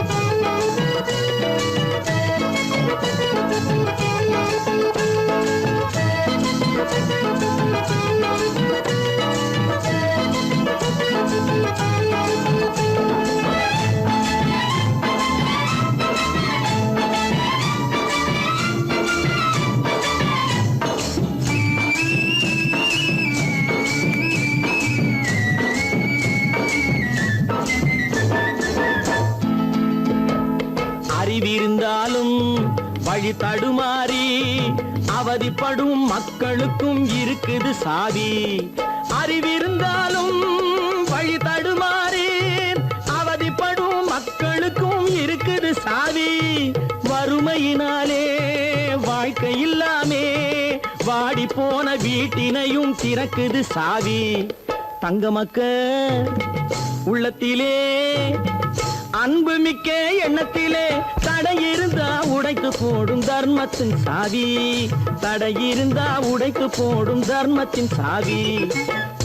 அறிவிருந்தாலும் வழி தடுமாறி அவதிப்படும் மக்களுக்கும் இருக்குது சாவி. அறிவிருந்தாலும் வழி தடுமாறி அவதிப்படும் மக்களுக்கும் இருக்குது சாவி. வறுமையினாலே வாழ்க்கை இல்லாமே வாடி போன வீட்டினையும் திறக்குது சாவி. தங்க மக்க உள்ளத்திலே அன்பு மிக்க எண்ணத்திலே தடையிருந்தா உடைத்து போடும் தர்மத்தின் சாவி. தடையிருந்தா உடைத்து போடும் தர்மத்தின் சாவி.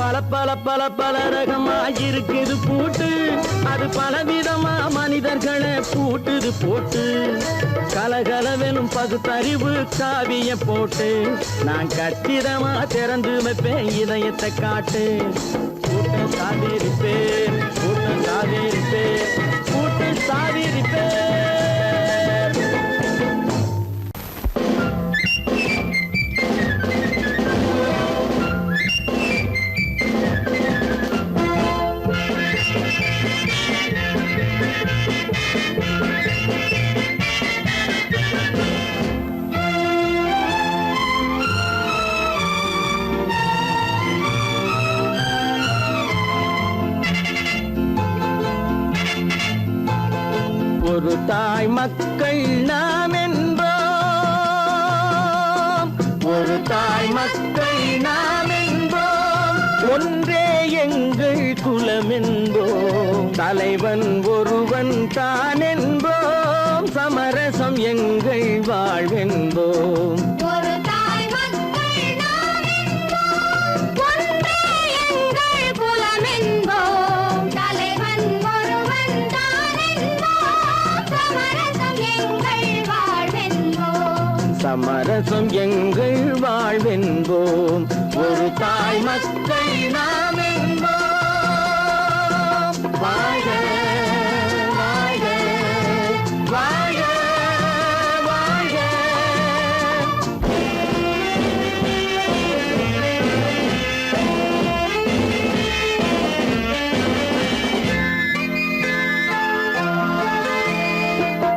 பல பல பல பல ரகமா இருக்குது பூட்டு, அது பலவிதமா மனிதர்களை பூட்டுது போட்டு. கலகலவெனும் பகுத்தறிவு காவிய போட்டு, நான் கச்சிதமா திறந்து வைப்பேன் இதயத்தை காட்டு. கூட்டம் சாதிருப்பேன், கூட்டம் சாதிருப்பேன், கூட்டம் சாதிருப்பேன். ஒரு தாய் மக்கள் நாம் என்போம், ஒரு தாய் மக்கள் நாம் என்போம், ஒன்றே எங்கள் குலம் என்போம். தலைவன் ஒருவன் தான் என்போம், சமரசம் எங்கள் வாழ்வென்போம்.
ஒரு தாய் மக்கள் நாம் என்போம், ஒன்றே எங்கள் குலம் என்போம். தலைவன் ஒருவன் தான் என்போம், சமரசம் எங்கள் வாழ்வென்போம்.
சமரசம் எங்கள் வாழ்வென்போம். ஒரு தாய் மக்கள் நாம் என்போம். வாழ்க வாழ்க வாழ்க வாழ்க.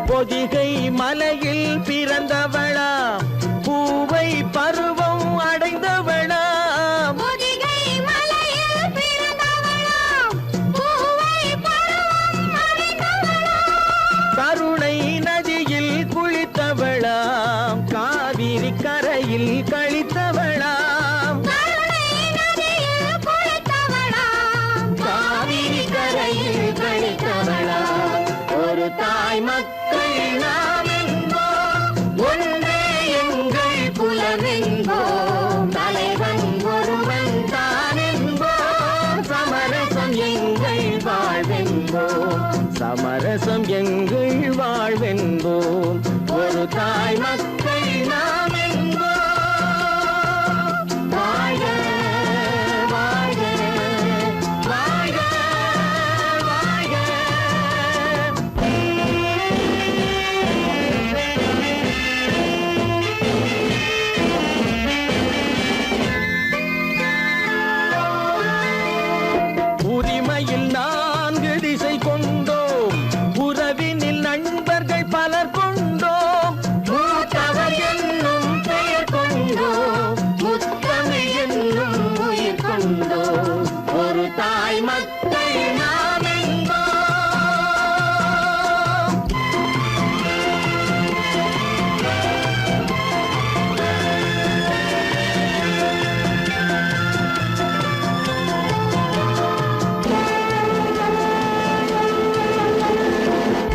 பொதிகை மலையில் பிறந்தவளா, பூவை பருவம் அடைந்தவளா.
பொதிகை மலையில் பிறந்தவளாம், பூவை பருவம் அடைந்தவளாம்.
கருணை நதியில் குளித்தவளாம், காவிரி கரையில் கழித்தவளாம்.
கருணை நதியில் குளித்தவளாம்,
காவிரி கரையில் கழித்தவளாம். ஒரு தாய் மக்கள் நாம் என்போம், ஒன்றே எங்கள் குலம் என்போம். தலைவன் ஒருவன் தான் என்போம், சமரசம் எங்கள் வாழ்வென்போம். சமரசம் எங்கள் வாழ்வென்போம். ஒரு தாய் மக்கள் நாம் என்போம். வாழ்க வாழ்க வாழ்க வாழ்க. உரிமையில் 4 திசை கொண்டோம், உறவினில் நண்பர்கள் பலர் கொண்டோம். மூத்தவர் என்னும் பெயர் கொண்டோம், முத்தமிழ் என்னும் உயிர் கொண்டோம். ஒரு தாய் மக்கள் நாம் என்போம்.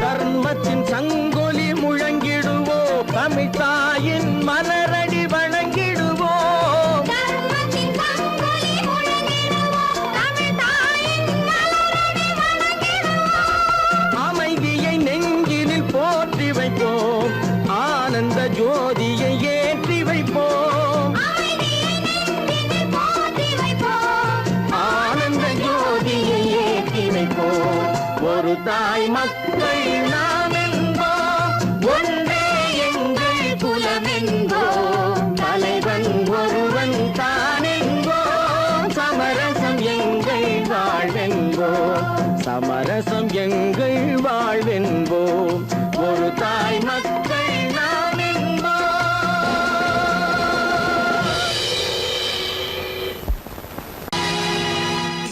தர்மத்தின் சங்கொலி முழங்கிடுவோம், தமிழ் தாயின் மலரடி வணங்கிடுவோம்.
தர்மத்தின் சங்கொலி முழங்கிடுவோம், தமிழ் தாயின் மலரடி வணங்கிடுவோம்.
அமைதியை நெஞ்சினில் போற்றி வைப்போம், ஆனந்த ஜோதியை ஏற்றி வைப்போம்.
அமைதியை நெஞ்சினில் போற்றி வைப்போம்,
ஆனந்த ஜோதியை ஏற்றி வைப்போம். ஒரு தாய் மக்கள் நாம் என்போம், ஒன்றே எங்கள் குலம் என்போம். தலைவன் ஒருவன் தான் என்போம், சமரசம் எங்கள் வாழ்வென்போம். சமரசம் எங்கள் வாழ்வென்போம். ஒரு தாய் மக்கள் நாம் என்போம்.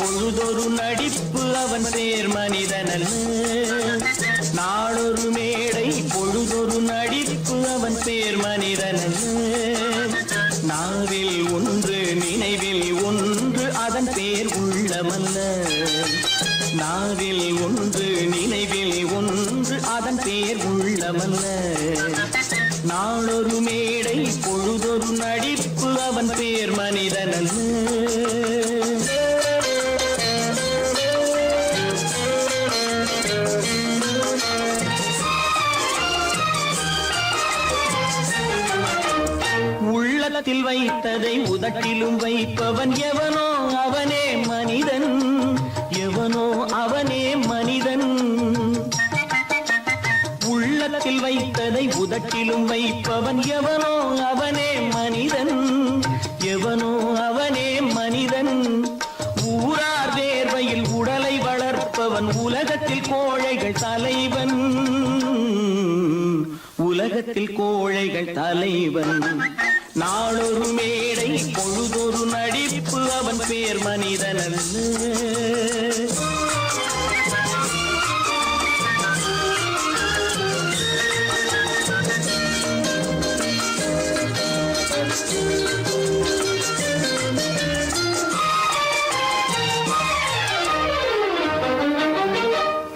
பொழுதொரு நடிப்பு அவன் பேர் மனிதனல்ல, நாளொரு மேடை பொழுதொரு நடிப்பு அவன் பேர் மனிதனல்ல. நாவில் ஒன்று நினைவில் ஒன்று அதன் பேர் உள்ளமல்ல. நாவில் ஒன்று நினைவில் ஒன்று அதன் பேர் உள்ளமல்ல. நாளொரு மேடை பொழுதொரு நடிப்பு அவன் பேர் மனிதனல்ல. உள்ளத்தில் வைத்ததை உதட்டிலும் வைப்பவன் எவனோ அவனே மனிதன், எவனோ அவனே மனிதன். உள்ளத்தில் வைத்ததை உதட்டிலும் வைப்பவன் எவனோ அவனே மனிதன், எவனோ அவனே மனிதன். ஊரார் வேர்வையில் உடலை வளர்ப்பவன் உலகத்தில் கோழைகள் தலைவன், உலகத்தில் கோழைகள் தலைவன். நாளொரு மேடை பொழுதொரு நடிப்பு அவன் பேர் மனிதன் அல்ல.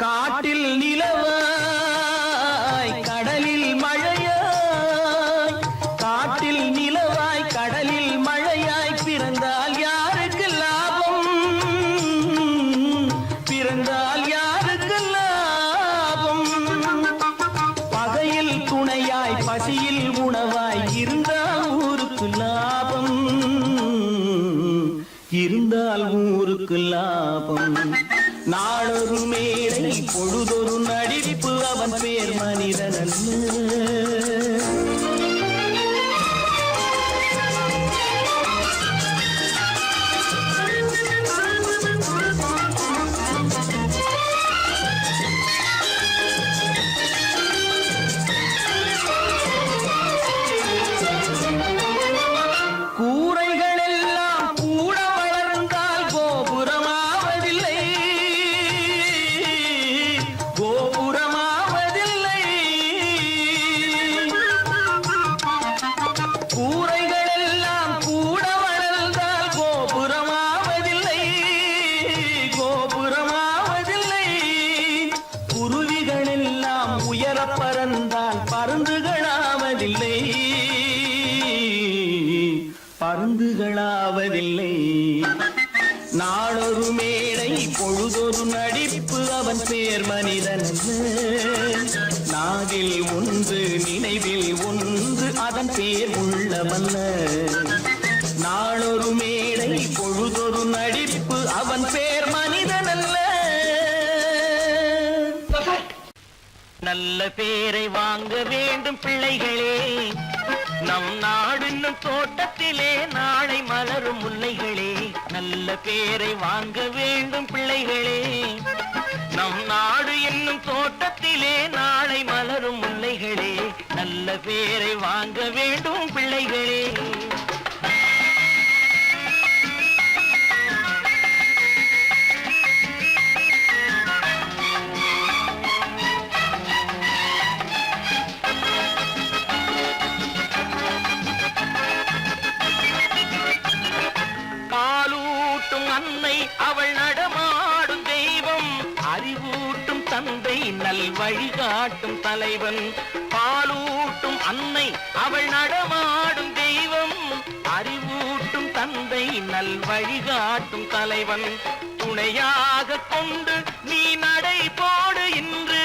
காட்டில் நிலவாய் கடலில் மழையாய், காட்டில் நிலவாய் கடலில் மழையாய் பிறந்தால் யாருக்கு லாபம், பிறந்தால் யாருக்கு லாபம். பகையில் துணையாய் பசியில் உணவாய் இருந்தால் ஊருக்கு லாபம், இருந்தால் ஊருக்கு லாபம். நாளொரு மேடை பொழுதொரு நடிப்பு அவன் பேர் மனிதன் அல்ல. பறந்தால் பருந்துகளாவதில்லை, பருந்துகளாவதில்லை. நாளொரு மேடை பொழுதொரு நடிப்பு அவன் பேர் மனிதன் அல்ல. நாவில் ஒன்று நினைவில் ஒன்று அதன் பேர் உள்ளவல்ல. நாளொரு மேடை பொழுதொரு நடிப்பு அவன் பேர் மனிதன் அல்ல. நல்ல பேரை வாங்க வேண்டும் பிள்ளைகளே, நம் நாடு என்னும் தோட்டத்திலே நாளை மலரும் முல்லைகளே. நல்ல பேரை வாங்க வேண்டும் பிள்ளைகளே, நம் நாடு என்னும் தோட்டத்திலே நாளை மலரும் முல்லைகளே. நல்ல பேரை வாங்க வேண்டும் பிள்ளைகளே. அன்னை அவள் நடமாடும் தெய்வம், அறிவூட்டும் தந்தை நல் வழிகாட்டும் தலைவன். பாலூட்டும் அன்னை அவள் நடமாடும் தெய்வம், அறிவூட்டும் தந்தை நல் வழிகாட்டும் தலைவன். துணையாக கொண்டு நீ நடை போடு இன்று,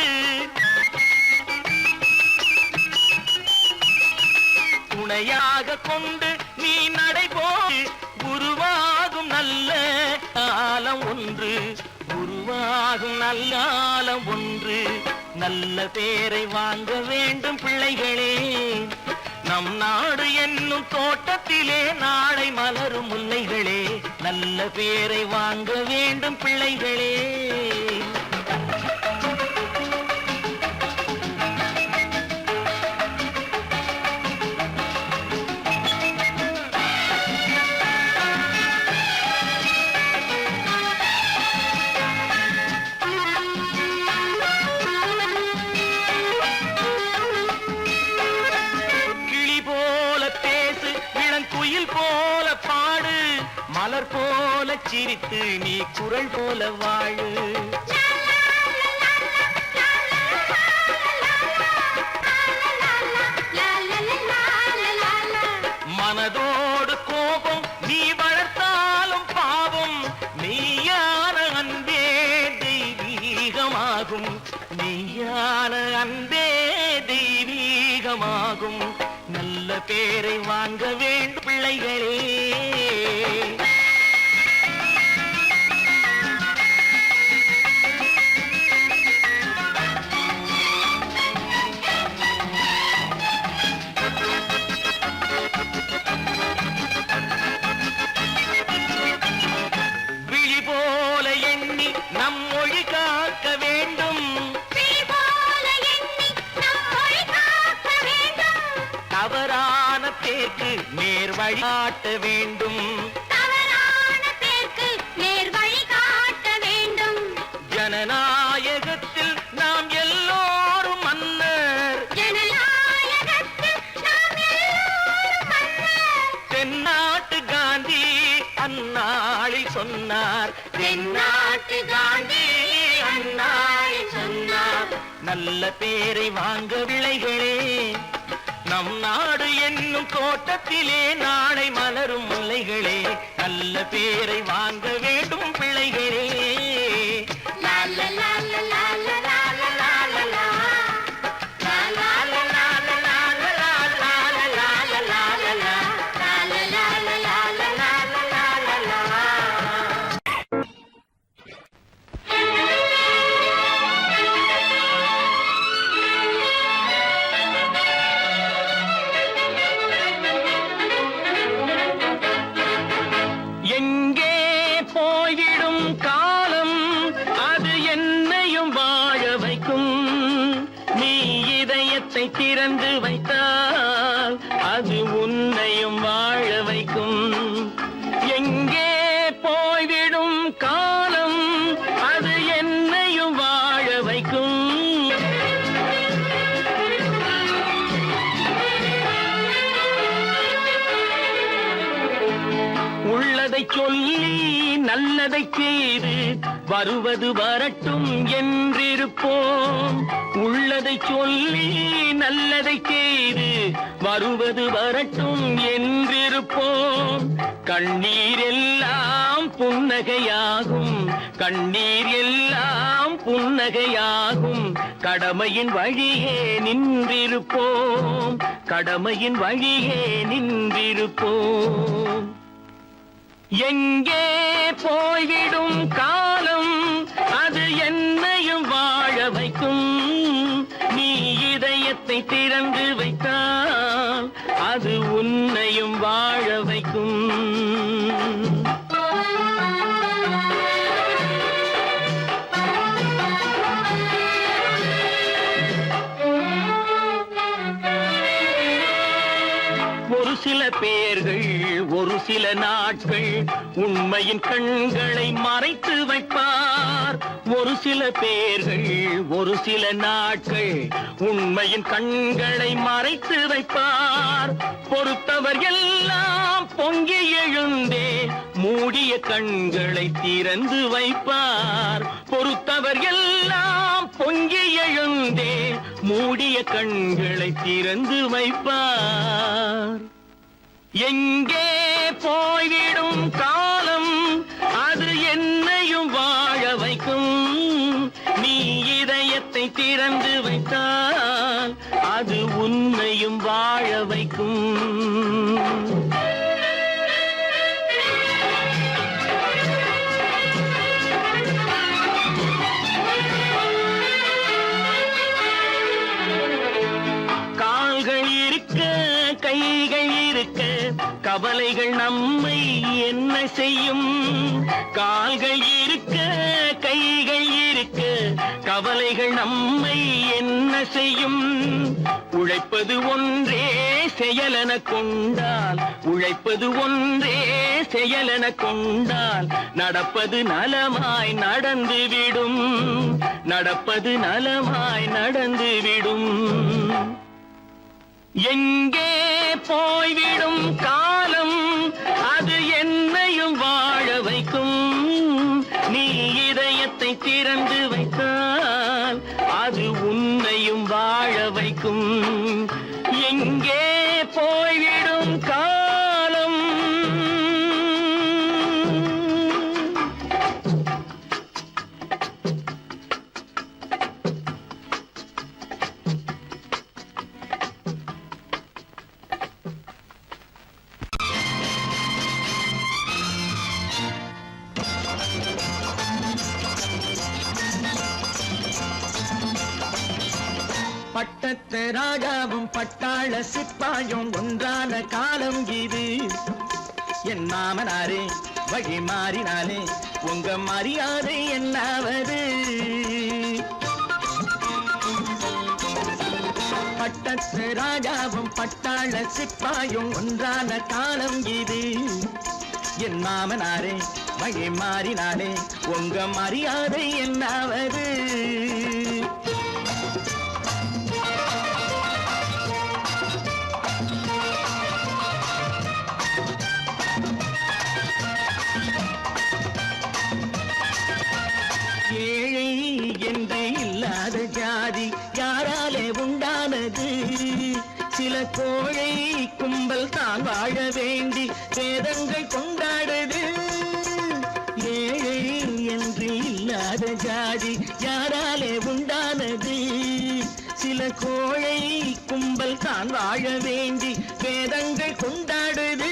துணையாக கொண்டு நீ நடை போடு. உருவாகும் நல்ல காலம் ஒன்று, உருவாகும் நல்ல காலம் ஒன்று. நல்ல பேரை வாங்க வேண்டும் பிள்ளைகளே, நம் நாடு என்னும் தோட்டத்திலே நாளை மலரும் முல்லைகளே. நல்ல பேரை வாங்க வேண்டும் பிள்ளைகளே. போல பாடு, மலர் போல சிரித்து நீ குரல் போல வாழு. மனதோடு கோபம் நீ வளர்த்தாலும் பாவம், மெய்யான அன்பே தெய்வீகமாகும், மெய்யான அன்பே தெய்வீகமாகும். நல்ல பேரை வாங்க வேண்டும் பிள்ளைகளே. விழி போல எண்ணி நம் மொழி காக்க வேண்டும். தவறான பேருக்கு நேர் வழி காட்ட வேண்டும். ஜனநாயகத்தில் நாம் எல்லோரும் மன்னர். தென்னாட்டு காந்தி அந்நாளில் சொன்னார். தென்னாட்டு காந்தி அந்நாளில் சொன்னார். நல்ல பேரை வாங்க பிள்ளைகளே. நம் நாடு என்னும் தோட்டத்திலே நாளை மலரும் முல்லைகளே. நல்ல பேரை வாங்க வேண்டும் பிள்ளைகளே. எங்கே போய்விடும் காலம் அது என்னையும் வாழ வைக்கும். நீ இதயத்தை திறந்து வைத்தால் அது உன்னையும் வாழ வைக்கும். எங்கே போய்விடும் காலம் அது என்னையும் வாழ வைக்கும். உள்ளதை சொல்லி நல்லதை செய்து வருவது வரட்டும் என்றிருப்போம். உள்ளதை சொல்லி நல்லதை செய்து வருவது வரட்டும் என்றிருப்போம். கண்ணீர் எல்லாம் புன்னகையாகும். கண்ணீர் எல்லாம் புன்னகையாகும். கடமையின் வழியே நின்றிருப்போம். கடமையின் வழியே நின்றிருப்போம். எங்கே போய்விடும் காலம் அது என்னையும் வாழ வைக்கும். நீ இதயத்தை திறந்து வைத்தால் அது உன்னையும் வாழ வைக்கும். ஒரு சில பேர்கள் ஒரு சில நாட்கள் உண்மையின் கண்களை மறைத்து வைப்பார். ஒரு சில பேர்கள் ஒரு சில நாட்கள் உண்மையின் கண்களை மறைத்து வைப்பார். பொறுத்தவர் எல்லாம் பொங்கி எழுந்தே மூடிய கண்களை திறந்து வைப்பார். பொறுத்தவர் எல்லாம் பொங்கி எழுந்தே மூடிய கண்களை திறந்து வைப்பார். எங்கே போய்விடும் காலம் அது என்னையும் வாழ வைக்கும். நீ இதயத்தை திறந்து வைத்தால் அது உன்னையும் வாழ வைக்கும். கால்கள் இருக்க கைகள் இருக்க கவலைகள் நம்மை என்ன செய்யும். கால்கள் இருக்க கைகள் இருக்க கவலைகள் நம்மை என்ன செய்யும். உழைப்பது ஒன்றே செயலென கொண்டால் உழைப்பது ஒன்றே செயலென கொண்டால் நடப்பது நலமாய் நடந்துவிடும். நடப்பது நலமாய் நடந்துவிடும். எங்கே போய்விடும் காலம் அது என்னையும் வாழ வைக்கும். நீ இதயத்தை திறந்து வைத்தால் அது உன்னையும் வாழ வைக்கும். எங்கே போய்விடும் காலம் பட்டத்து ராஜாவும் பட்டாள சிப்பாயும் ஒன்றான காலம் இது. என் மாமனாரே வழி மாறினாலே உங்க மரியாதை என்னாவது? பட்டத்து ராஜாவும் பட்டாள சிப்பாயும் ஒன்றான காலம் இது. என் மாமனாரே வழி மாறினாலே உங்க மரியாதை என்னாவது? ஏழை என்று இல்லாத ஜாதி யாராலே உண்டானது? சில கோழை கும்பல் தான் வாழ வேண்டி வேதங்கள் கொண்டாடுது. ஏழை என்று இல்லாத ஜாதி யாராலே உண்டானது? சில கோழை கும்பல் தான் வாழ வேண்டி வேதங்கள் கொண்டாடுது.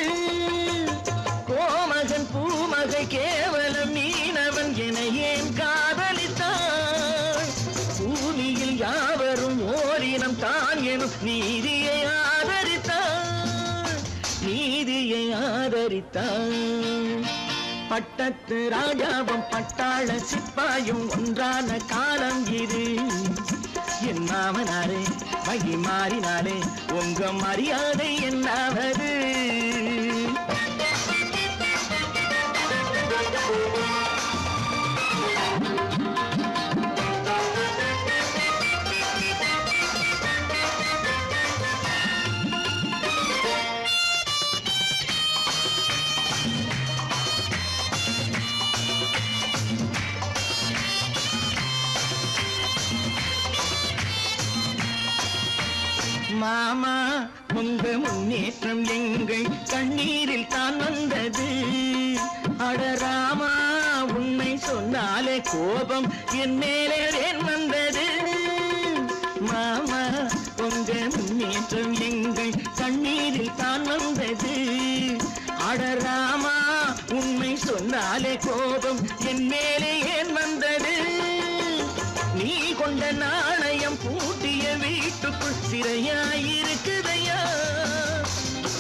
கோமகன் பூமகை கேவலம் மீனவன் என ஏன் காதலித்தான்? பூமியில் யாவரும் ஓரினம் தான் எனும் நீதியை ஆதரித்தான், நீதியை ஆதரித்தான். பட்டத்து ராஜாவும் பட்டாள சிப்பாயும் ஒன்றான காலம் இது. என் மாமனாரே வழி மாறினாலே உங்க மரியாதை என்னாவது? மாமா உங்க முன்னேற்றம் எங்கள் கண்ணீரில் தான் வந்தது. அடராமா உண்மை சொன்னாலே கோபம் என் மேலே ஏன் வந்தது? மாமா உங்க முன்னேற்றம் எங்கள் கண்ணீரில் தான் வந்தது. அடராமா உண்மை சொன்னாலே கோபம் என் மேலே ஏன் வந்தது? நீ கொண்ட நாணயம் பூட்டிய வீட்டுக்குள் சிறையாயிருக்குதையா?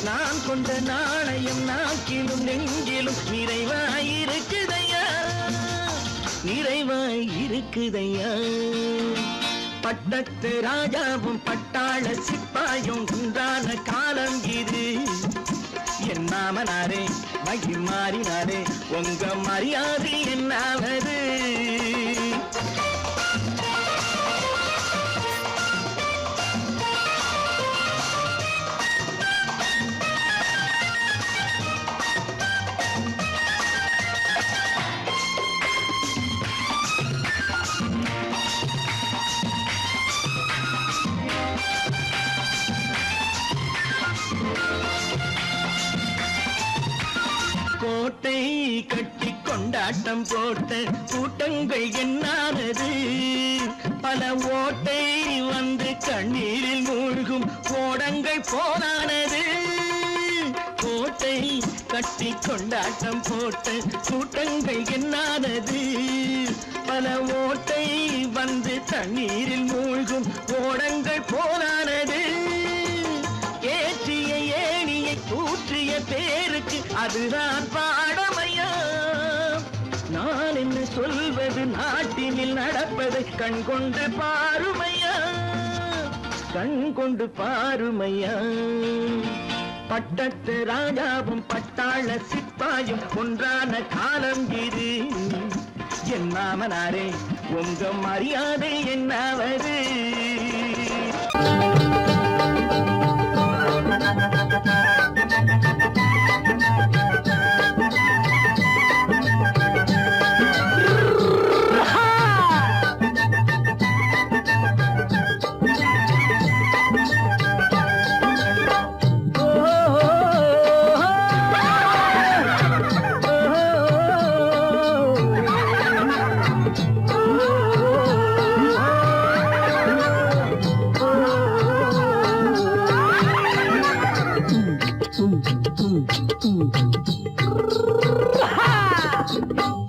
நான் கொண்ட நாணயம் நாக்கிலும் நெஞ்சிலும் நிறைவாயிருக்குதையா, நிறைவாயிருக்குதையா. பட்டத்து ராஜாவும் பட்டாள சிப்பாயும் ஒன்றான காலம் இது. என் மாமனாரே வழி மாறினாரே உங்க மரியாதை என்னாவது? கோட்டை கட்டி கொண்டாட்டம் போட்ட கூட்டங்கள் என்னானது? பல ஓட்டை வந்து கண்ணீரில் மூழ்கும் ஓடங்கள் போனானது. கோட்டை கட்டி கொண்டாட்டம் போட்ட கூட்டங்கள் என்னானது? பல ஓட்டை வந்து தண்ணீரில் மூழ்கும் ஓடங்கள் போனானது. ஏற்றிய ஏணியை தூற்றிய பேருக்கு அதுதான் பாடமையா? நான் என்ன சொல்வது? நாட்டினில் நடப்பதை கண் கொண்டு பாருமையா, கண் கொண்டு பாருமையா. பட்டத்து ராஜாவும் பட்டாள சிப்பாயும் ஒன்றான காலம் இது. என் மாமனாரே உங்க மரியாதை என்னாவது?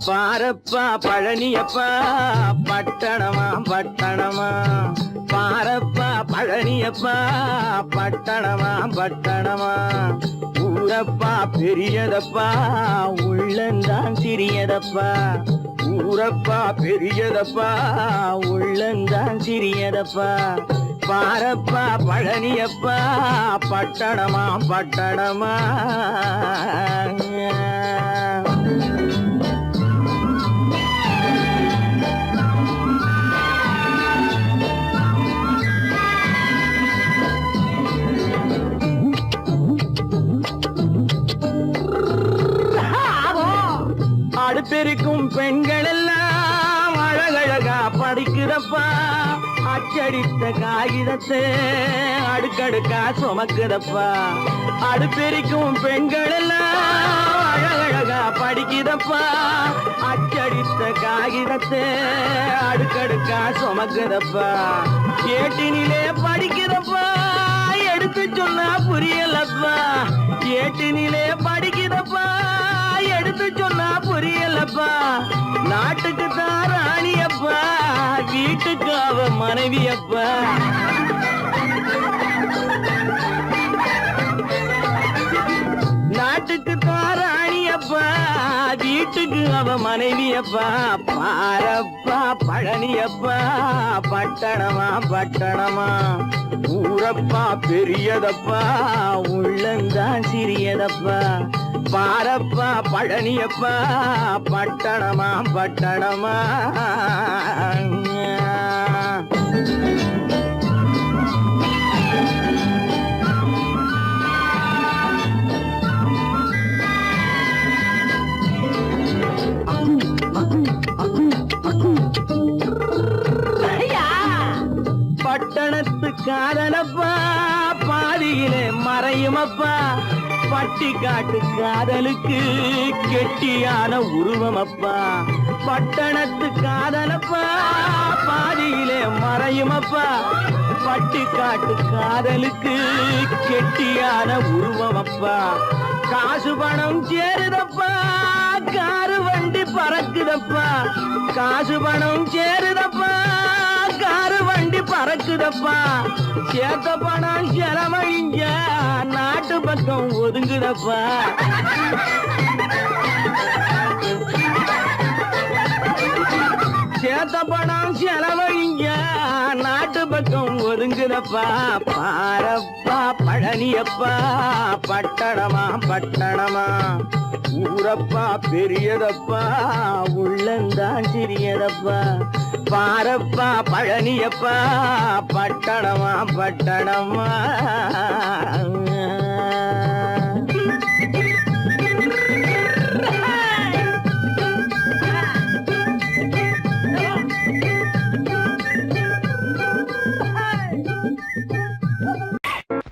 பாரப்பா பழனியப்பா பட்டணமா பட்டணமா, பாரப்பா
பழனியப்பா பட்டணமா பட்டணமா ஊரப்பா பெரியதப்பா உள்ளந்தான் சிறியதப்பா ஊரப்பா பெரியதப்பா உள்ளந்தான் சிறியதப்பா பாரப்பா பழனியப்பா பட்டணமா பட்டணமா அடுத்திருக்கும் பெண்கள் எல்லாம் அழகழகா படிக்குதப்பா அச்சடித்த காகிதத்தை அடுக்கடுக்கா சுமக்குதப்பா அடுத்திருக்கும் பெண்கள் எல்லாம் அழகழகா படிக்குதப்பா அச்சடித்த காகிதத்தை அடுக்கடுக்கா சுமக்குதப்பா ஏட்டினிலே படிக்குதப்பா எடுத்து சொன்னா புரியலப்பா ஏட்டினிலே படிக்குதப்பா எடுத்து சொன்னா புரியலப்பா நாட்டுக்கு தான் ராணியப்பா வீட்டுக்கு அவ மனைவியப்பா நாட்டுக்கு தான் ராணியப்பா வீட்டுக்கு அவ மனைவியப்பா பாரப்பா பழனியப்பா பட்டணமா பட்டணமா ஊரப்பா பெரியதப்பா உள்ளந்தான் சிறியதப்பா பாரப்பா பழனியப்பா பட்டணமா பட்டணமா பட்டணத்து காதலப்பா பாதியிலே மறையுமப்பா பட்டி காட்டு காதலுக்கு கெட்டியான உருவமப்பா பட்டணத்து காதலப்பா பாதியிலே மறையுமப்பா பட்டி காட்டு காதலுக்கு கெட்டியான உருவமப்பா காசு பணம் சேருதப்பா காரு வண்டி பறக்குதப்பா காசு பணம் சேருதப்பா காரு வண்டி பறக்குதப்பா சேத்த பணம் செலவழிஞ்ச நாட்டு பக்கம் ஒதுங்குதப்பா சேத்த பணம் செலவழிஞ்ச நாட்டு பக்கம் ஒதுங்குதப்பா பாரப்பா பழனியப்பா பட்டணமா பட்டணமா ஊரப்பா பெரியதப்பா உள்ளந்தான் சிறியதப்பா பாரப்பா பழனியப்பா பட்டணமா பட்டணமா